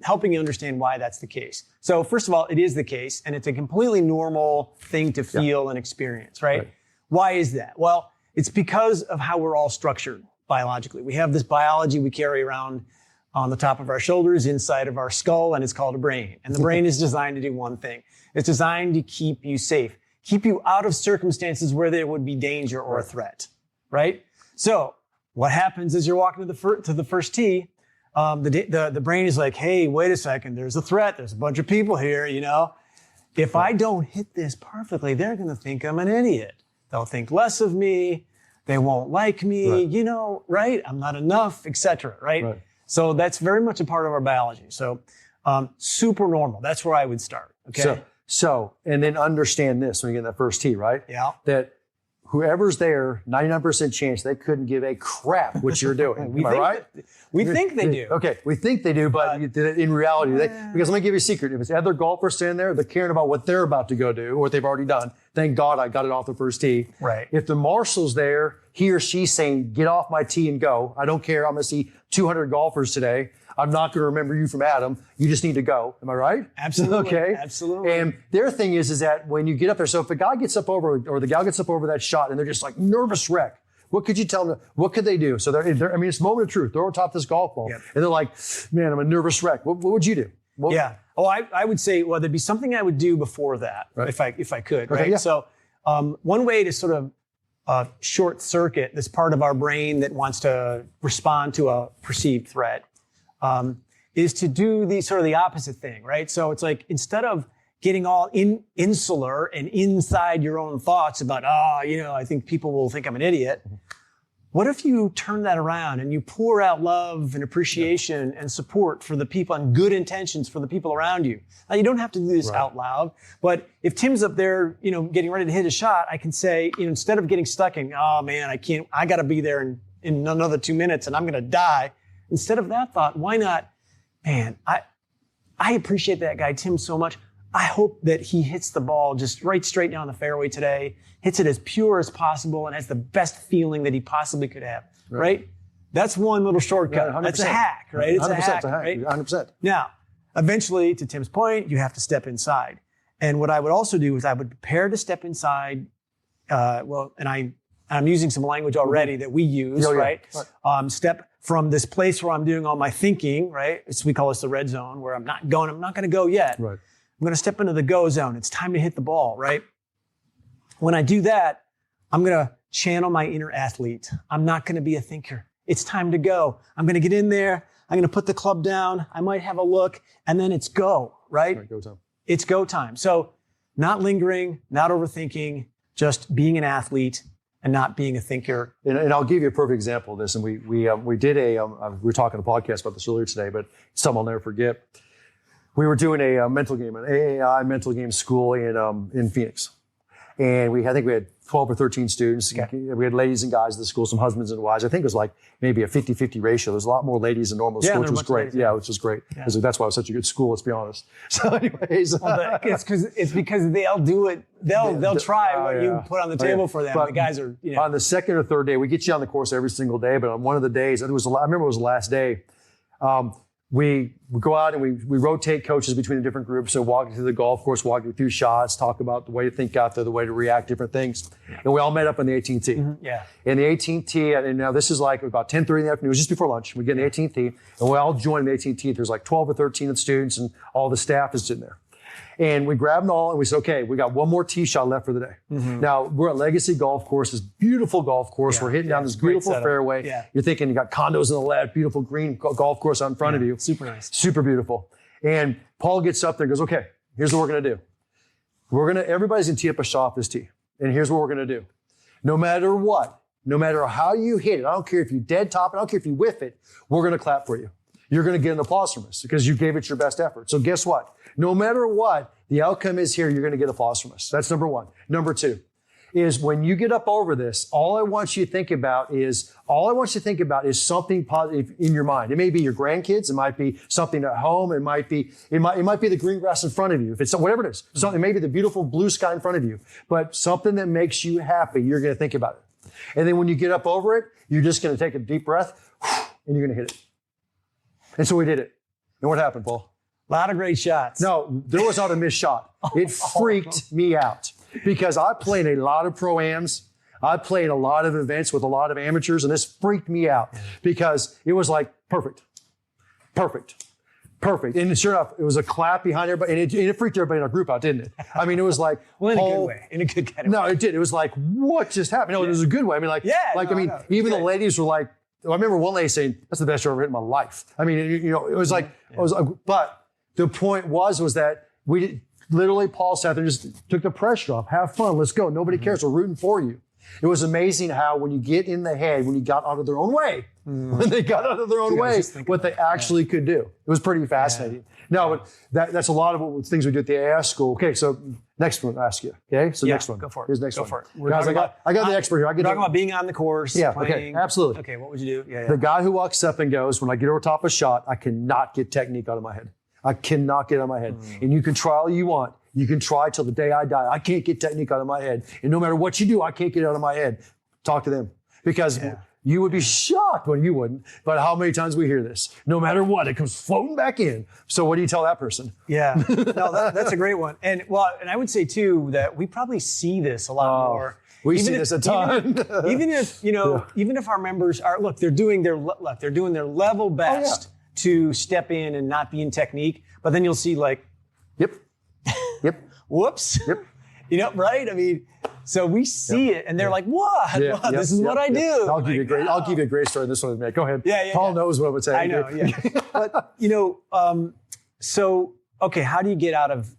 S2: helping you understand why that's the case. So first of all, it is the case, and it's a completely normal thing to feel and experience, right? Why is that? Well, it's because of how we're all structured biologically. We have this biology we carry around on the top of our shoulders, inside of our skull, and it's called a brain. And the brain is designed to do one thing. It's designed to keep you safe, keep you out of circumstances where there would be danger or a threat, right? So what happens is you're walking to the first tee, the brain is like, hey, wait a second, there's a threat, there's a bunch of people here, If I don't hit this perfectly, they're going to think I'm an idiot. They'll think less of me, they won't like me, right? I'm not enough, etc., right? So that's very much a part of our biology. So super normal. That's where I would start, okay?
S1: So and then understand this when you get in that first tee, right?
S2: Yeah.
S1: That whoever's there, 99% chance they couldn't give a crap what you're doing. Am I right?
S2: We think they do.
S1: Okay, we think they do, but in reality, because let me give you a secret. If it's other golfers standing there, they're caring about what they're about to go do, or what they've already done. Thank God I got it off the first tee.
S2: Right.
S1: If the marshal's there, he or she's saying, get off my tee and go. I don't care. I'm going to see 200 golfers today. I'm not going to remember you from Adam. You just need to go. Am I right?
S2: Absolutely.
S1: Okay.
S2: Absolutely.
S1: And their thing is that when you get up there, so if a guy gets up over, or the gal gets up over that shot and they're just like nervous wreck, what could you tell them? What could they do? So I mean, it's a moment of truth. They're on top of this golf ball.
S2: Yep.
S1: And they're like, man, I'm a nervous wreck. What would you do?
S2: Yeah. Oh, I would say, well, there'd be something I would do before that, right, if I could, right?
S1: Okay, yeah.
S2: So one way to sort of short circuit this part of our brain that wants to respond to a perceived threat is to do the opposite thing, right? So it's like, instead of getting all insular and inside your own thoughts about, I think people will think I'm an idiot. What if you turn that around and you pour out love and appreciation and support for the people and good intentions for the people around you? Now, you don't have to do this out loud, but if Tim's up there, getting ready to hit a shot, I can say, instead of getting stuck in, oh man, I got to be there in another 2 minutes and I'm going to die. Instead of that thought, why not, man, I appreciate that guy, Tim, so much. I hope that he hits the ball just right straight down the fairway today, hits it as pure as possible, and has the best feeling that he possibly could have, right? That's one little shortcut.
S1: Yeah,
S2: that's a hack, right? It's a hack, right?
S1: 100%.
S2: Now, eventually, to Tim's point, you have to step inside. And what I would also do is I would prepare to step inside, and I'm using some language already that we use, right? Step from this place where I'm doing all my thinking, right? We call this the red zone, where I'm not going to go yet.
S1: Right.
S2: I'm going to step into the go zone. It's time to hit the ball, right? When I do that, I'm going to channel my inner athlete. I'm not going to be a thinker. It's time to go. I'm going to get in there. I'm going to put the club down. I might have a look, and then it's go, right?
S1: Go time. It's
S2: go time. So not lingering, not overthinking, just being an athlete and not being a thinker.
S1: And I'll give you a perfect example of this. And we did we were talking on a podcast about this earlier today, but something I'll never forget. We were doing a mental game, an AAI mental game school in Phoenix. And I think we had 12 or 13 students. Okay. We had ladies and guys at the school, some husbands and wives. I think it was like maybe a 50-50 ratio. There's a lot more ladies than normal school, which was great.
S2: Ladies,
S1: which was great. Yeah. That's why it was such a good school, let's be honest. So anyways.
S2: It's because they'll do it. They'll try what you put on the table for them. But the guys are,
S1: On the second or third day, we get you on the course every single day, but on one of the days, I remember it was the last day, we go out and we rotate coaches between the different groups. So walking through the golf course, walking through shots, talk about the way to think out there, the way to react, different things. And we all met up on the 18th tee.
S2: Mm-hmm. Yeah.
S1: In the 18th tee, and now this is like about 10:30 in the afternoon. It was just before lunch. We get in the 18th tee, and we all join the 18th tee. There's like 12 or 13 of the students, and all the staff is sitting there. And we grabbed them all and we said, okay, we got one more tee shot left for the day. Mm-hmm. Now, we're at Legacy Golf Course, this beautiful golf course. We're hitting down this beautiful fairway. Yeah. You're thinking you got condos on the left, beautiful green golf course out in front of you.
S2: Super nice.
S1: Super beautiful. And Paul gets up there and goes, okay, here's what we're going to do. Everybody's going to tee up a shot off this tee. And here's what we're going to do. No matter what, no matter how you hit it, I don't care if you dead top it, I don't care if you whiff it, we're going to clap for you. You're going to get an applause from us because you gave it your best effort. So guess what? No matter what the outcome is here, you're going to get applause from us. That's number one. Number two is when you get up over this, all I want you to think about is something positive in your mind. It may be your grandkids. It might be something at home. It might be the green grass in front of you. If it's whatever it is, something, maybe the beautiful blue sky in front of you, but something that makes you happy, you're going to think about it. And then when you get up over it, you're just going to take a deep breath and you're going to hit it. And so we did it. And what happened, Paul?
S2: A lot of great shots.
S1: No, there was not a missed shot. It freaked me out because I played a lot of pro-ams. I played a lot of events with a lot of amateurs, and this freaked me out because it was like perfect. And sure enough, it was a clap behind everybody, and it freaked everybody in our group out, didn't it? I mean, it was like,
S2: well, in a good way. In a good kind of way.
S1: No, it did. It was like, what just happened? No, it was a good way. I mean, even the ladies were like, I remember one lady saying, "That's the best I've ever hit in my life." I mean, it was like, but the point was that we literally, Paul sat there and just took the pressure off. Have fun. Let's go. Nobody cares. We're rooting for you. It was amazing how when you get in the head, when you got out of their own way, when they got out of their own way, what they actually could do. It was pretty fascinating. No, but that's a lot of things we do at the AS school. Okay, so next one, I'll ask you. Okay, so next one.
S2: Go for it.
S1: Here's the next one.
S2: For it.
S1: Guys, I got the expert here.
S2: We're talking about being on the course.
S1: Yeah,
S2: playing.
S1: okay, absolutely.
S2: Okay, what would you do?
S1: The guy who walks up and goes, when I get over top of a shot, I cannot get technique out of my head. I cannot get it out of my head. And you can try all you want. You can try till the day I die. I can't get technique out of my head. And no matter what you do, I can't get it out of my head. Talk to them. Because you would be shocked when you wouldn't, but how many times we hear this. No matter what, it comes floating back in. So what do you tell that person?
S2: Yeah, no, that's a great one. And I would say too that we probably see this a lot more.
S1: We see this a ton.
S2: Even if our members are, they're doing their level best to step in and not be in technique, but then you'll see
S1: yep,
S2: whoops,
S1: yep.
S2: Right? I mean, so we see it, and they're like, "What? This is what I do."
S1: I'll give you a great story. This one, Go ahead. Paul knows what I would say.
S2: I know. Yeah. But so okay, how do you get out of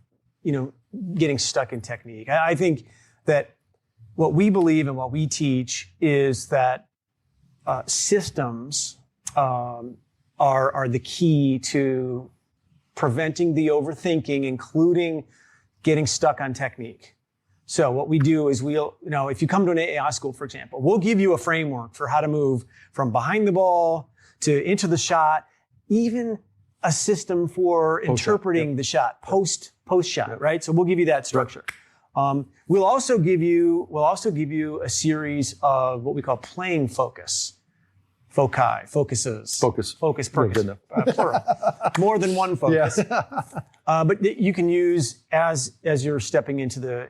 S2: getting stuck in technique? I think that what we believe and what we teach is that systems are the key to preventing the overthinking, including getting stuck on technique. So what we do is if you come to an AI school, for example, we'll give you a framework for how to move from behind the ball to into the shot, even a system for interpreting the shot, post shot, right? So we'll give you that structure. We'll also give you a series of what we call playing focuses. Focus, plural. More than one focus. But you can use as you're stepping into the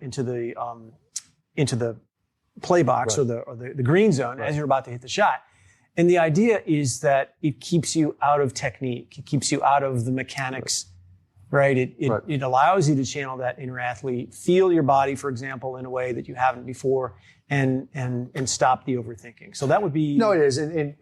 S2: play box or the green zone as you're about to hit the shot. And the idea is that it keeps you out of technique. It keeps you out of the mechanics. Right. It allows you to channel that inner athlete, feel your body, for example, in a way that you haven't before, and stop the overthinking. So that would be
S1: it is. And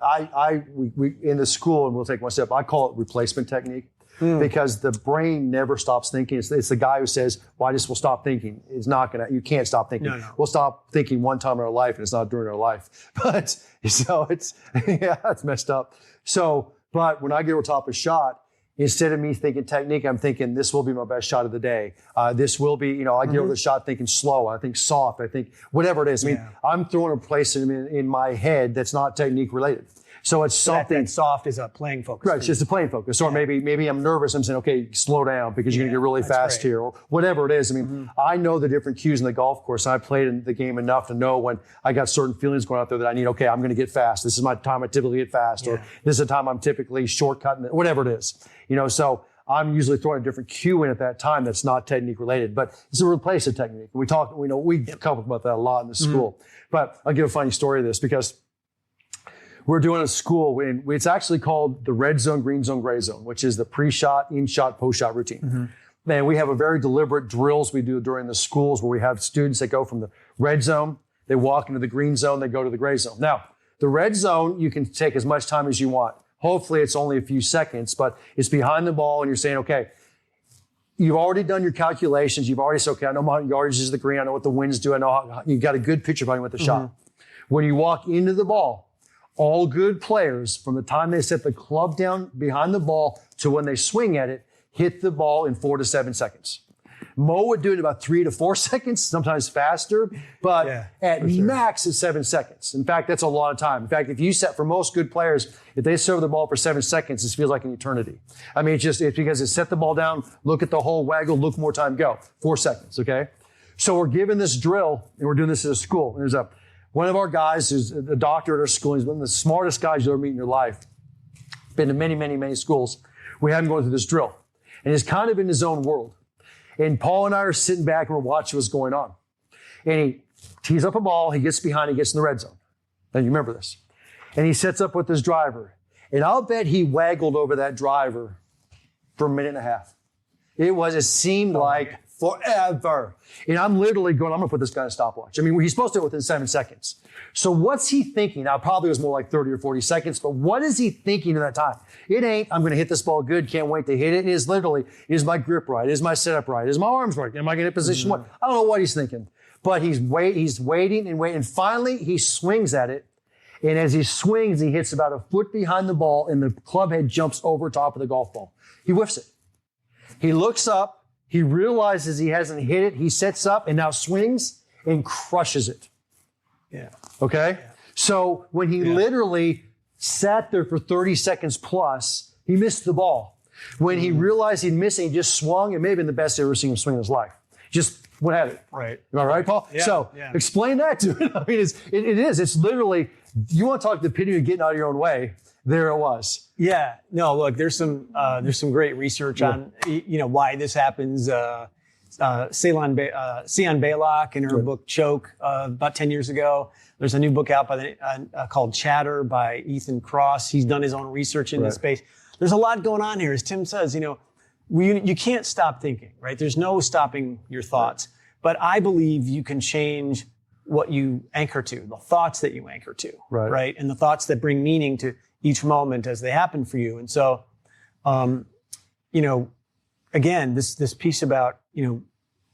S1: we in the school, and we'll take one step. I call it replacement technique because the brain never stops thinking. It's the guy who says, "Well, I just will stop thinking." It's not gonna. You can't stop thinking.
S2: No.
S1: We'll stop thinking one time in our life, and it's not during our life. But so it's it's messed up. So, but when I get over top of a shot, instead of me thinking technique, I'm thinking this will be my best shot of the day. This will be, I get over the shot thinking slow. I think soft. I think whatever it is. I mean, I'm throwing a place in my head that's not technique related. So it's something.
S2: That soft is a playing focus.
S1: Right, it's just a playing focus. Or maybe I'm nervous. I'm saying, okay, slow down because you're going to get really fast here, or whatever it is. I mean, I know the different cues in the golf course. And I played in the game enough to know when I got certain feelings going out there that I need, okay, I'm going to get fast. This is my time I typically get fast, or this is the time I'm typically shortcutting, whatever it is. So I'm usually throwing a different cue in at that time that's not technique related, but it's a replacement technique. We talk about that a lot in the school. But I'll give a funny story of this because we're doing a school, it's actually called the red zone, green zone, gray zone, which is the pre-shot, in-shot, post-shot routine. And we have a very deliberate drills we do during the schools where we have students that go from the red zone, they walk into the green zone, they go to the gray zone. Now, the red zone, you can take as much time as you want. Hopefully it's only a few seconds, but it's behind the ball and you're saying, okay, you've already done your calculations. You've already said, okay, I know my yardage is the green. I know what the wind's do. I know how, you got a good picture of with the shot. When you walk into the ball, all good players, from the time they set the club down behind the ball to when they swing at it, hit the ball in 4 to 7 seconds. Mo would do it in about 3 to 4 seconds, sometimes faster, but at max it's 7 seconds. In fact, that's a lot of time. In fact, if you set, for most good players, if they serve the ball for 7 seconds, it feels like an eternity. I mean, it's because it's set the ball down, look at the hole, waggle, look more time, go. 4 seconds, okay? So we're given this drill, and we're doing this at a school. There's one of our guys who's a doctor at our school. He's one of the smartest guys you'll ever meet in your life. Been to many, many, many schools. We have him going through this drill. And he's kind of in his own world. And Paul and I are sitting back and we're watching what's going on. And he tees up a ball. He gets behind. He gets in the red zone. Now, you remember this. And he sets up with his driver. And I'll bet he waggled over that driver for a minute and a half. It seemed like forever. And I'm literally going, I'm going to put this guy in a stopwatch. I mean, he's supposed to do it within 7 seconds. So what's he thinking? Now, probably was more like 30 or 40 seconds, but what is he thinking in that time? It ain't, I'm going to hit this ball good, can't wait to hit it. It is literally, is my grip right? Is my setup right? Is my arms right? Am I going to hit position one? I don't know what he's thinking. But he's waiting and waiting. And finally, he swings at it. And as he swings, he hits about a foot behind the ball, and the club head jumps over top of the golf ball. He whiffs it. He looks up. He realizes he hasn't hit it. He sets up and now swings and crushes it.
S2: Yeah.
S1: Okay? Yeah. So when he literally sat there for 30 seconds plus, he missed the ball. When he realized he'd missed it, he just swung. It may have been the best I've ever seen him swing in his life. Just went at it.
S2: Right.
S1: Am I right, Paul?
S2: Yeah.
S1: So explain that to him. I mean, it is. It's literally, you want to talk the epitome of getting out of your own way. There it was.
S2: Yeah. No, look, there's some great research on, why this happens. Sian Baylock in her book Choke about 10 years ago. There's a new book out called Chatter by Ethan Cross. He's done his own research in this space. There's a lot going on here. As Tim says, you can't stop thinking, right? There's no stopping your thoughts. But I believe you can change what you anchor to, the thoughts that you anchor to, right? And the thoughts that bring meaning to each moment as they happen for you. And so, again, this piece about,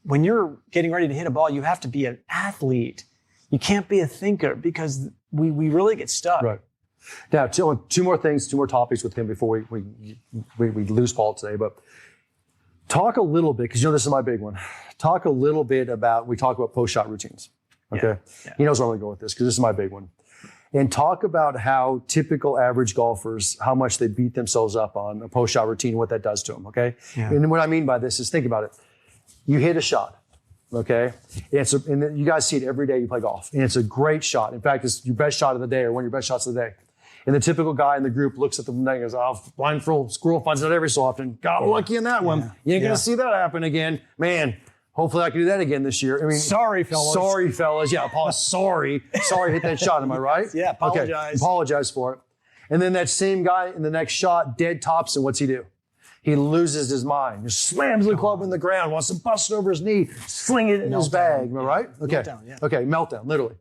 S2: when you're getting ready to hit a ball, you have to be an athlete. You can't be a thinker because we really get stuck.
S1: Right. Now, two more topics with him before we lose Paul today. But talk a little bit, because this is my big one. Talk a little bit about, we talk about post-shot routines. Okay? Yeah. He knows where I'm going to go with this, because this is my big one. And talk about how typical average golfers, how much they beat themselves up on a post-shot routine and what that does to them, okay? Yeah. And what I mean by this is, think about it. You hit a shot, okay? And you guys see it every day you play golf. And it's a great shot. In fact, it's your best shot of the day, or one of your best shots of the day. And the typical guy in the group looks at the net and goes, oh, blind squirrel finds it every so often. Got lucky in that one. You ain't going to see that happen again. Man, hopefully I can do that again this year. I mean,
S2: sorry, fellas.
S1: Yeah, Paul, sorry, hit that shot. Am I right?
S2: Yeah, apologize.
S1: Okay, apologize for it. And then that same guy in the next shot, dead tops, and what's he do? He loses his mind. He slams the club in the ground, wants to bust it over his knee, sling it in his bag. Am I right? Okay.
S2: Meltdown,
S1: Okay, meltdown, literally.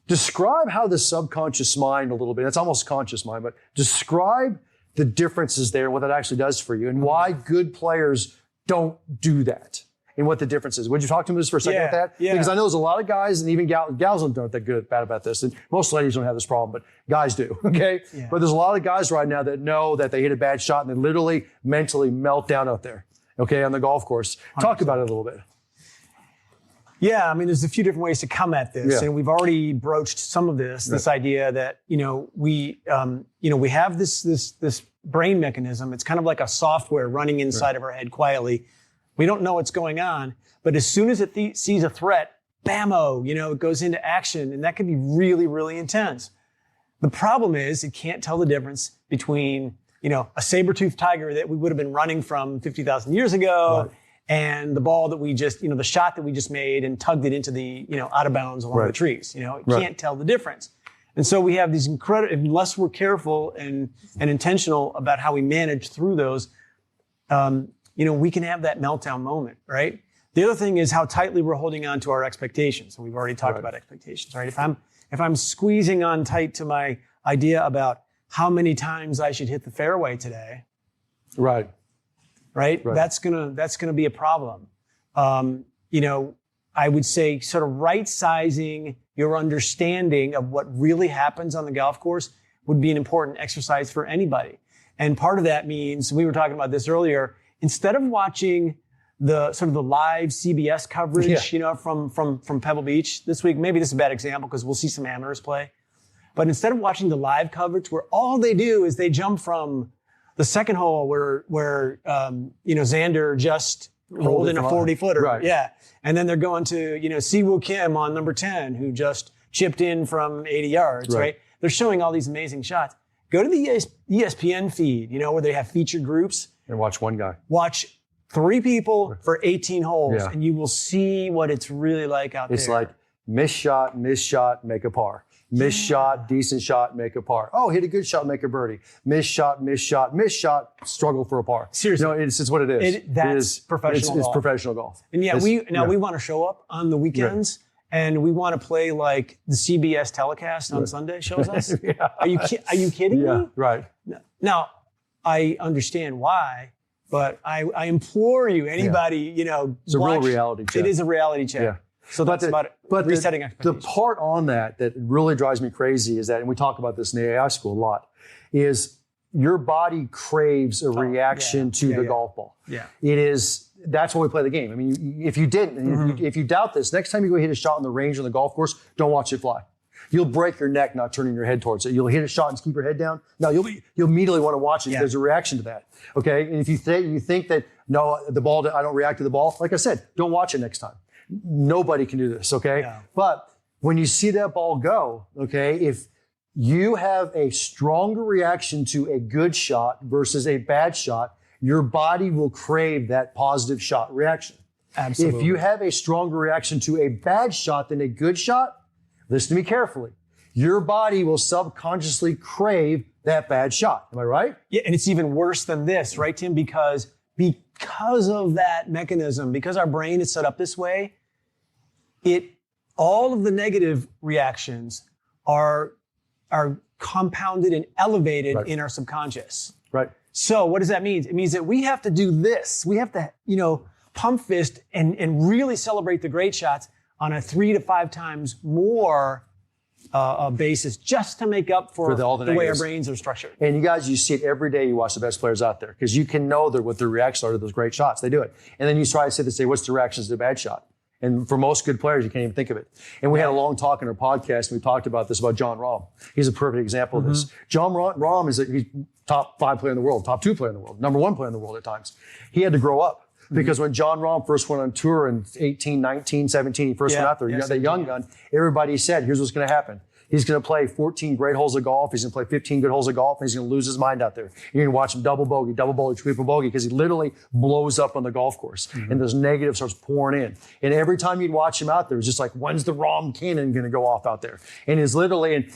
S1: Describe how the subconscious mind a little bit, it's almost conscious mind, but describe the differences there, what that actually does for you, and why good players don't do that, and what the difference is. Would you talk to me just for a second with that?
S2: Yeah.
S1: Because I know there's a lot of guys, and even gals aren't that bad about this, and most ladies don't have this problem, but guys do, okay? Yeah. But there's a lot of guys right now that know that they hit a bad shot, and they literally mentally melt down out there, okay, on the golf course. 100%. Talk about it a little bit.
S2: Yeah, I mean, there's a few different ways to come at this, and we've already broached some of this. This idea that we have this brain mechanism. It's kind of like a software running inside of our head quietly. We don't know what's going on, but as soon as it sees a threat, bammo, it goes into action, and that can be really, really intense. The problem is it can't tell the difference between a saber-toothed tiger that we would have been running from 50,000 years ago. Right. And the ball that we just, the shot that we just made and tugged it into the, out of bounds along the trees. It can't tell the difference. And so we have these unless we're careful and intentional about how we manage through those, we can have that meltdown moment, right? The other thing is how tightly we're holding on to our expectations. And we've already talked about expectations, right? If I'm squeezing on tight to my idea about how many times I should hit the fairway today.
S1: Right.
S2: That's gonna be a problem. I would say sort of right sizing your understanding of what really happens on the golf course would be an important exercise for anybody. And part of that means, we were talking about this earlier, instead of watching the sort of the live CBS coverage, from Pebble Beach this week, maybe this is a bad example because we'll see some amateurs play. But instead of watching the live coverage where all they do is they jump from the second hole where Xander just rolled in a 40-footer.
S1: Right.
S2: Yeah. And then they're going to, Siwoo Kim on number 10, who just chipped in from 80 yards, right? They're showing all these amazing shots. Go to the ESPN feed, where they have featured groups.
S1: And watch one guy.
S2: Watch 3 people for 18 holes, and you will see what it's really like out there.
S1: It's like miss shot, make a par. Miss shot, decent shot, make a par. Oh, hit a good shot, make a birdie. Miss shot, struggle for a par.
S2: Seriously.
S1: It's what it is.
S2: That's professional golf.
S1: It's professional golf.
S2: And we want to show up on the weekends, and we want to play like the CBS telecast on Sunday shows us. Are you kidding me?
S1: Right.
S2: Now, I understand why, but I implore you, anybody,
S1: it's a real reality check.
S2: It is a reality check.
S1: Yeah.
S2: So that's about resetting expectations.
S1: The part on that really drives me crazy is that, and we talk about this in the AI school a lot, is your body craves a reaction to the golf ball.
S2: Yeah.
S1: That's why we play the game. I mean, if you didn't, if you doubt this, next time you go hit a shot on the range on the golf course, don't watch it fly. You'll break your neck not turning your head towards it. You'll hit a shot and keep your head down. No, you'll immediately want to watch it. There's a reaction to that. Okay. And if you think that, no, I don't react to the ball, like I said, don't watch it next time. Nobody can do this. Okay. Yeah. But when you see that ball go, okay, if you have a stronger reaction to a good shot versus a bad shot, your body will crave that positive shot reaction.
S2: Absolutely.
S1: If you have a stronger reaction to a bad shot than a good shot, listen to me carefully. Your body will subconsciously crave that bad shot. Am I right?
S2: Yeah, and it's even worse than this, right, Tim? Because of that mechanism, because our brain is set up this way, all of the negative reactions are compounded and elevated in our subconscious.
S1: Right.
S2: So what does that mean? It means that we have to do this. We have to, pump fist and really celebrate the great shots on a 3 to 5 times more basis just to make up for
S1: all the
S2: way our brains are structured.
S1: And you see it every day. You watch the best players out there because you can know what their reactions are to those great shots. They do it. And then you try to say, what's the reactions to a bad shot? And for most good players, you can't even think of it. And we had a long talk in our podcast, and we talked about this about John Rahm. He's a perfect example of this. John Rahm he's top 5 player in the world, top 2 player in the world, number 1 player in the world at times. He had to grow up. Because when John Rahm first went on tour in 18, 19, 17, he first went out there, that young gun, everybody said, here's what's going to happen. He's going to play 14 great holes of golf. He's going to play 15 good holes of golf, and he's going to lose his mind out there. You're going to watch him double bogey, triple bogey, because he literally blows up on the golf course. And those negatives starts pouring in. And every time you'd watch him out there, it was just like, when's the Rahm cannon going to go off out there? And it's literally, and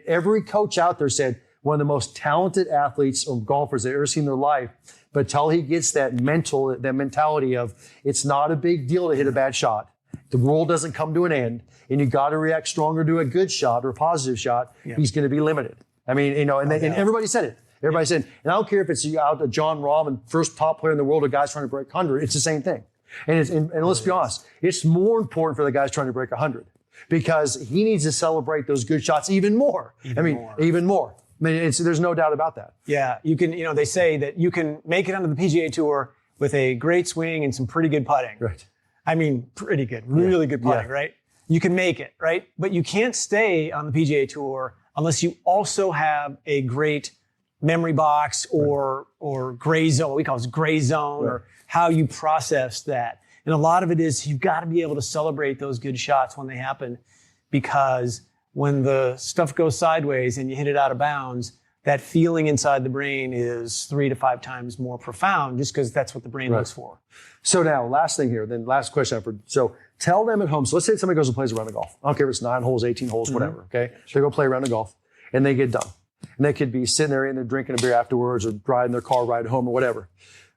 S1: every coach out there said, one of the most talented athletes or golfers they've ever seen in their life. But till he gets that mentality of it's not a big deal to hit a bad shot. The world doesn't come to an end, and you got to react stronger to a good shot or a positive shot. Yeah. He's going to be limited. I mean, and everybody said it. Everybody said, and I don't care if it's out to John Rahm and first top player in the world, a guy's trying to break 100. It's the same thing. And let's be honest, it's more important for the guys trying to break 100 because he needs to celebrate those good shots even more. Even more. I mean, there's no doubt about that.
S2: Yeah, you can. They say that you can make it onto the PGA Tour with a great swing and some pretty good putting.
S1: Right.
S2: I mean, pretty good, really good putting, right? You can make it, right? But you can't stay on the PGA Tour unless you also have a great memory box or gray zone. We call it gray zone, or how you process that. And a lot of it is you've got to be able to celebrate those good shots when they happen, because when the stuff goes sideways and you hit it out of bounds, that feeling inside the brain is 3 to 5 times more profound just because that's what the brain looks for.
S1: So now, last thing here, then last question. So tell them at home. So let's say somebody goes and plays a round of golf. I don't care if it's 9 holes, 18 holes, whatever. Okay. They go play a round of golf and they get done. And they could be sitting there and they're drinking a beer afterwards or riding their car ride home or whatever.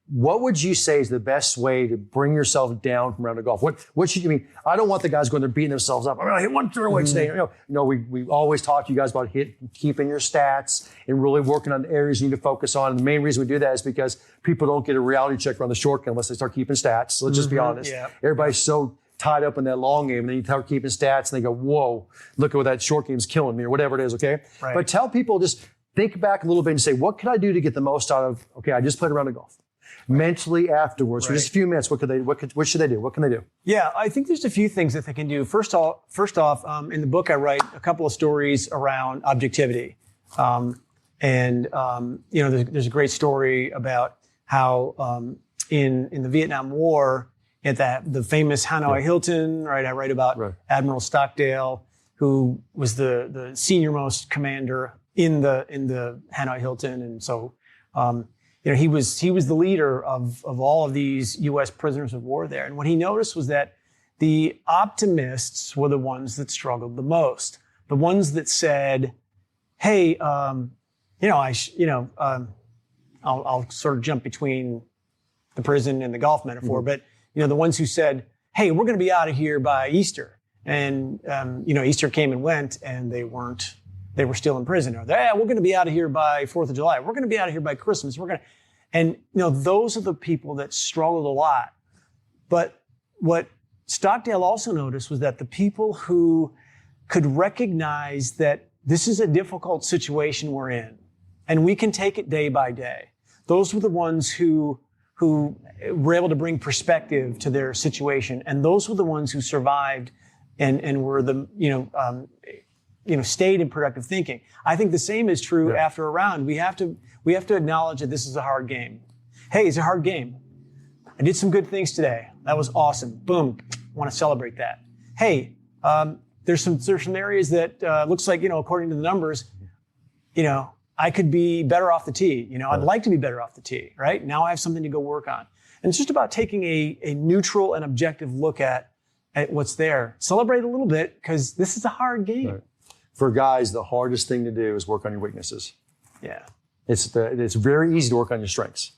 S1: What would you say is the best way to bring yourself down from round of golf? What should you mean? I don't want the guys going there beating themselves up. I'm going to hit one fairway today. We always talk to you guys about keeping your stats and really working on the areas you need to focus on. And the main reason we do that is because people don't get a reality check around the short game unless they start keeping stats. So let's just be honest. Yeah. Everybody's so tied up in that long game, and then you start keeping stats, and they go, "Whoa, look at what that short game's killing me," or whatever it is. Okay, but tell people, just think back a little bit and say, "What can I do to get the most out of?" Okay, I just played a round of golf. Mentally afterwards, for just a few minutes, what should they do? What can they do? Yeah,
S2: I think there's a few things that they can do. First off, in the book, I write a couple of stories around objectivity. There's a great story about how in the Vietnam War, at the famous Hanoi Hilton, right? I write about Admiral Stockdale, who was the senior most commander in the Hanoi Hilton, and so. He was the leader of all of these U.S. prisoners of war there. And what he noticed was that the optimists were the ones that struggled the most. The ones that said, "Hey, I'll sort of jump between the prison and the golf metaphor." But the ones who said, "Hey, we're going to be out of here by Easter," and Easter came and went, and they weren't. They were still in prison. Or we're going to be out of here by 4th of July. We're going to be out of here by Christmas. And those are the people that struggled a lot. But what Stockdale also noticed was that the people who could recognize that this is a difficult situation we're in, and we can take it day by day. Those were the ones who were able to bring perspective to their situation, and those were the ones who survived and were the stayed in productive thinking. I think the same is true after a round. We have to acknowledge that this is a hard game. Hey, it's a hard game. I did some good things today. That was awesome. Boom. Want to celebrate that. Hey, there's some areas that looks like, according to the numbers, I could be better off the tee. I'd like to be better off the tee, right? Now I have something to go work on. And it's just about taking a neutral and objective look at what's there. Celebrate a little bit, because this is a hard game.
S1: Right. For guys, the hardest thing to do is work on your weaknesses.
S2: Yeah.
S1: It's very easy to work on your strengths.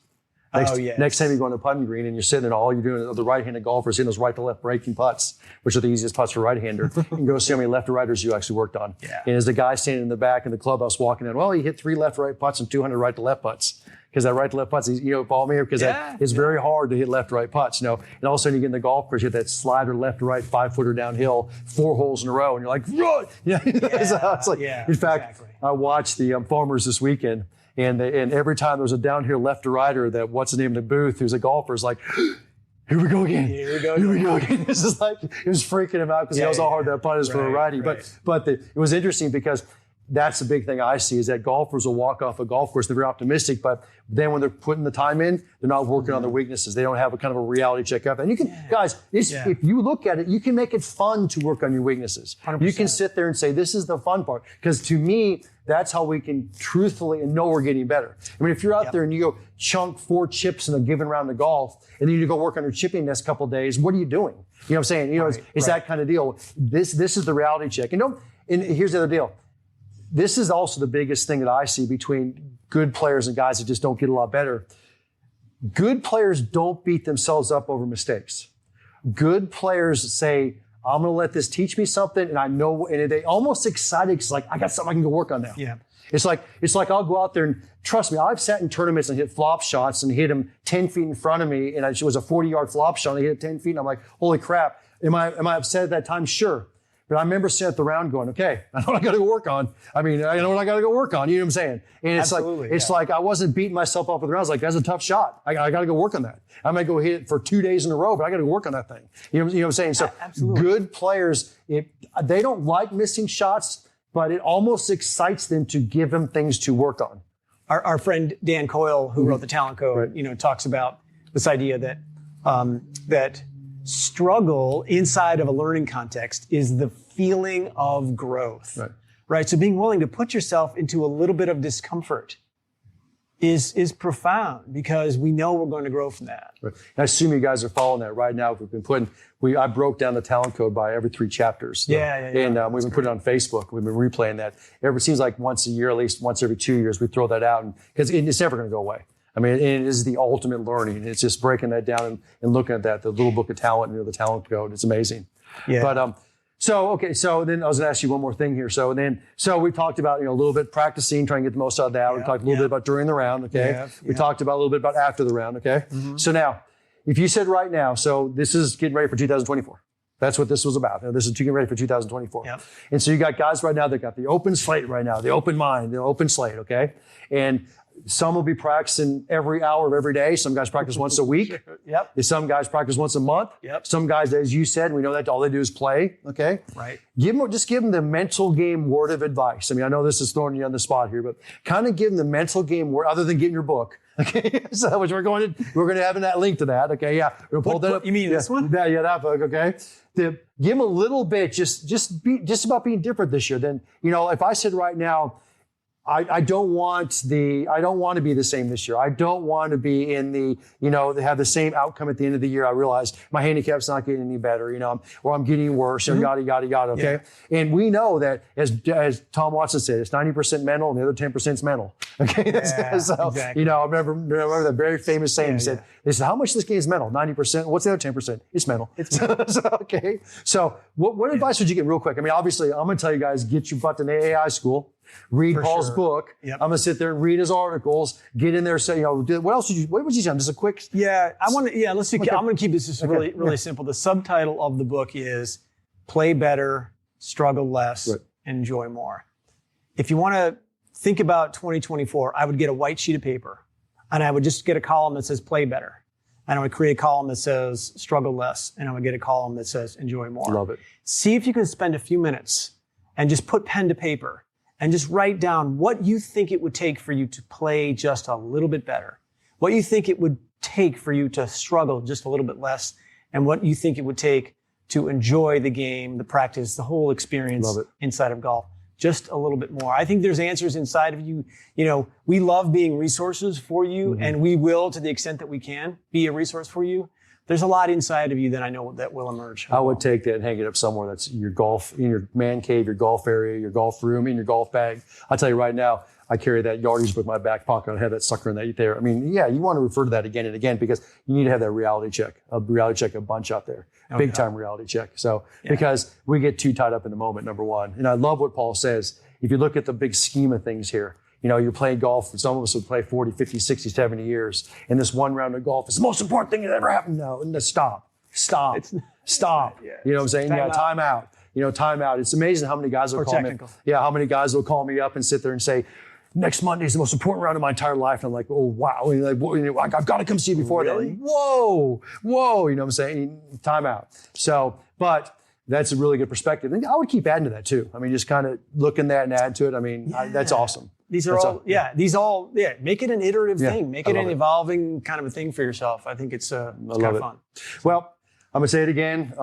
S1: Next time you go on a putting green and you're sitting and all you're doing, the right-handed golfers hitting those right to left breaking putts, which are the easiest putts for right-hander, you can go see how many left to righters you actually worked on.
S2: Yeah.
S1: And as the guy standing in the back in the clubhouse walking in, well, he hit 3 left to right putts and 200 right to left putts. Because that right to left putts, follow me here, because it's very hard to hit left to right putts, And all of a sudden you get in the golf course, you hit that slider left to right 5-footer downhill, 4 holes in a row, and you're like, run! In fact, I watched the Farmers this weekend, and every time there was a downhill left to righter, that what's his name in the booth, who's a golfer, is like, here we go again. Here we go again. This is like, it was freaking him out because he knows how hard that putt is for a righty. Right. But it was interesting because that's the big thing I see, is that golfers will walk off a golf course. They're very optimistic, but then when they're putting the time in, they're not working on their weaknesses. They don't have a kind of a reality check up. And you can, guys, if you look at it, you can make it fun to work on your weaknesses. 100%. You can sit there and say, this is the fun part. Because to me, that's how we can truthfully and know we're getting better. I mean, if you're out there and you go chunk 4 chips in a given round of golf, and then you go work on your chipping next couple of days, what are you doing? You know what I'm saying? It's that kind of deal. This is the reality check. And here's the other deal. This is also the biggest thing that I see between good players and guys that just don't get a lot better. Good players don't beat themselves up over mistakes. Good players say, I'm going to let this teach me something, and I know, and they almost excited because like, I got something I can go work on now.
S2: Yeah.
S1: It's like I'll go out there and trust me, I've sat in tournaments and hit flop shots and hit them 10 feet in front of me, and it was a 40-yard flop shot, and I hit it 10 feet, and I'm like, holy crap. Am I upset at that time? Sure. But I remember sitting at the round going, okay, I know what I got to go work on. I mean, I know what I got to go work on. You know what I'm saying? And it's like I wasn't beating myself up with the round. I was like, that's a tough shot. I got to go work on that. I might go hit it for 2 days in a row, but I got to go work on that thing. You know what I'm saying? So good players, they don't like missing shots, but it almost excites them to give them things to work on.
S2: Our friend Dan Coyle, who wrote The Talent Code, talks about this idea that that struggle inside of a learning context is the feeling of growth, right? So being willing to put yourself into a little bit of discomfort is profound, because we know we're going to grow from that.
S1: Right. I assume you guys are following that right now. I broke down the talent code by every 3 chapters. And we've been putting it on Facebook. We've been replaying that. It seems like once a year, at least once every 2 years, we throw that out, because it's never going to go away. I mean, it is the ultimate learning. It's just breaking that down and looking at that, the little book of talent, the talent code. It's amazing. Yeah. But, so then I was going to ask you one more thing here. So we talked about, a little bit practicing, trying to get the most out of that. We talked a little bit about during the round. Okay. We talked about a little bit about after the round. Okay. Mm-hmm. So now, if you said right now, so this is getting ready for 2024. That's what this was about. This is getting ready for 2024. Yep. And so you got guys right now that got the open slate right now, the open mind, the open slate. Okay. And some will be practicing every hour of every day. Some guys practice once a week.
S2: Yep.
S1: Some guys practice once a month.
S2: Yep.
S1: Some guys, as you said, we know that all they do is play. Okay.
S2: Right.
S1: Just give them the mental game word of advice. I mean, I know this is throwing you on the spot here, but kind of give them the mental game word, other than getting your book. Okay. So which we're going to have in that link to that. Okay. Yeah. We'll pull that up.
S2: You mean this one?
S1: Yeah. That book. Okay. Give them a little bit, just about being different this year. Then, if I said right now, I don't want to be the same this year. I don't want to be in they have the same outcome at the end of the year. I realize my handicap's not getting any better, or I'm getting worse, yada, yada, yada, okay? Yeah. And we know that, as Tom Watson said, it's 90% mental and the other 10% is mental. Okay,
S2: Yeah,
S1: so
S2: exactly.
S1: you know, I remember that very famous saying. He said, "They said, how much of this game is mental? 90%. What's the other 10%? It's mental." Okay. So what advice would you get real quick? I mean, obviously, I'm going to tell you guys, get your butt to AI school. Read Paul's book.
S2: Yep.
S1: I'm gonna sit there and read his articles. Get in there, say, you know, what else did you? What was you saying? Just a quick.
S2: Yeah, I want to. Yeah, let's do. I'm going to keep this just really simple. The subtitle of the book is "Play Better, Struggle Less, Enjoy More." If you want to think about 2024, I would get a white sheet of paper, and I would just get a column that says "Play Better," and I would create a column that says "Struggle Less," and I would get a column that says "Enjoy More."
S1: Love it.
S2: See if you can spend a few minutes and just put pen to paper. And just write down what you think it would take for you to play just a little bit better, what you think it would take for you to struggle just a little bit less, and what you think it would take to enjoy the game, the practice, the whole experience inside of golf just a little bit more. I think there's answers inside of you. You know, we love being resources for you, and we will, to the extent that we can, be a resource for you. There's a lot inside of you that I know that will emerge.
S1: I would take that and hang it up somewhere that's your golf, in your man cave, your golf area, your golf room, in your golf bag. I'll tell you right now, I carry that yardage book in my back pocket. I have that sucker in there. I mean, yeah, you want to refer to that again and again because you need to have that reality check a bunch out there. Big time reality check. So, because we get too tied up in the moment, number one. And I love what Paul says. If you look at the big scheme of things here, you know, you're playing golf, and some of us would play 40, 50, 60, 70 years. And this one round of golf is the most important thing that ever happened. No, stop. Stop. You know what I'm saying? Time out. You know, time out. It's amazing how many guys will call me. Yeah, how many guys will call me up and sit there and say, next Monday is the most important round of my entire life. And I'm like, oh, wow. And like, I've got to come see you before then. Whoa. You know what I'm saying? Time out. So, but that's a really good perspective. And I would keep adding to that too. I mean, just kind of look in that and add to it. I mean, that's awesome.
S2: Make it an iterative thing. Make it an evolving kind of a thing for yourself. I think it's kind of fun.
S1: Well, I'm going to say it again.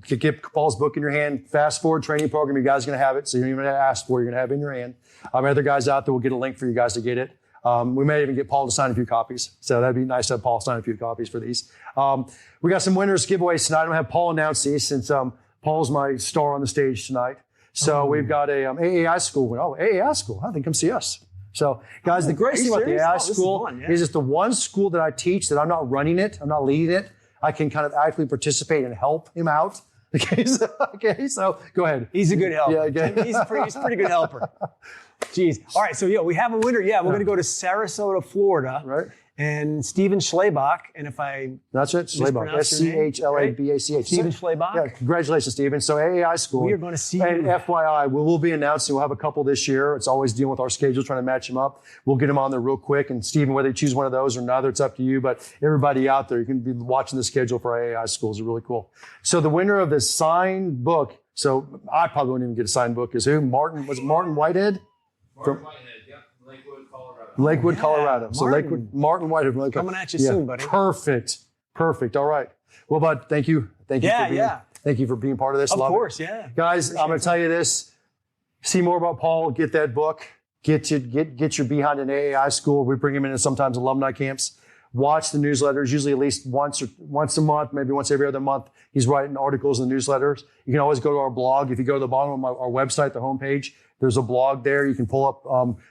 S1: Get Paul's book in your hand. Fast Forward training program. You guys are going to have it. So you don't even have to ask for it. You're going to have it in your hand. Other guys out there will get a link for you guys to get it. We may even get Paul to sign a few copies. So that'd be nice to have Paul sign a few copies for these. We got some winners giveaways tonight. I'm going to have Paul announce these since Paul's my star on the stage tonight. So we've got a AAI school. AAI school. I think come see us. So guys, the great thing about the AAI school is it's the one school that I teach that I'm not running it. I'm not leading it. I can kind of actively participate and help him out. Okay, so go ahead.
S2: He's a good helper. Yeah, he's a pretty good helper. Jeez. All right, so we have a winner. Yeah, we're going to go to Sarasota, Florida.
S1: Right.
S2: And Stephen Schlabach, and if
S1: that's it, Schlabach, Schlabach.
S2: Stephen Schlabach.
S1: Yeah, congratulations, Stephen. So AAI school.
S2: We are going to see
S1: and you. FYI, we'll be announcing. We'll have a couple this year. It's always dealing with our schedule, trying to match them up. We'll get them on there real quick. And Stephen, whether you choose one of those or another, it's up to you. But everybody out there, you can be watching the schedule for AAI schools. It's really cool. So the winner of this signed book. So I probably won't even get a signed book. Is who? Martin Whitehead?
S3: Martin Whitehead.
S1: Lakewood, Colorado. So Martin Whitehead.
S2: Coming at you soon, buddy.
S1: Perfect. All right. Well, bud, thank you. Thank you for being part of this.
S2: Of course, yeah.
S1: Guys, I'm going to tell you this. See more about Paul. Get that book. Get your behind an AAI school. We bring him into sometimes alumni camps. Watch the newsletters, usually at least once a month, maybe once every other month. He's writing articles in the newsletters. You can always go to our blog. If you go to the bottom of our website, the homepage, there's a blog there. You can pull up,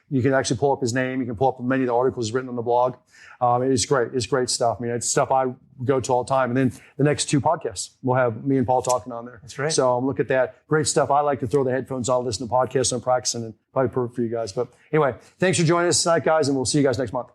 S1: you can actually pull up his name. You can pull up many of the articles written on the blog. It's great. It's great stuff. I mean, it's stuff I go to all the time. And then the next two podcasts, we'll have me and Paul talking on there.
S2: That's right.
S1: So look at that. Great stuff. I like to throw the headphones on, listen to podcasts and practicing, and probably perfect for you guys. But anyway, thanks for joining us tonight, guys, and we'll see you guys next month.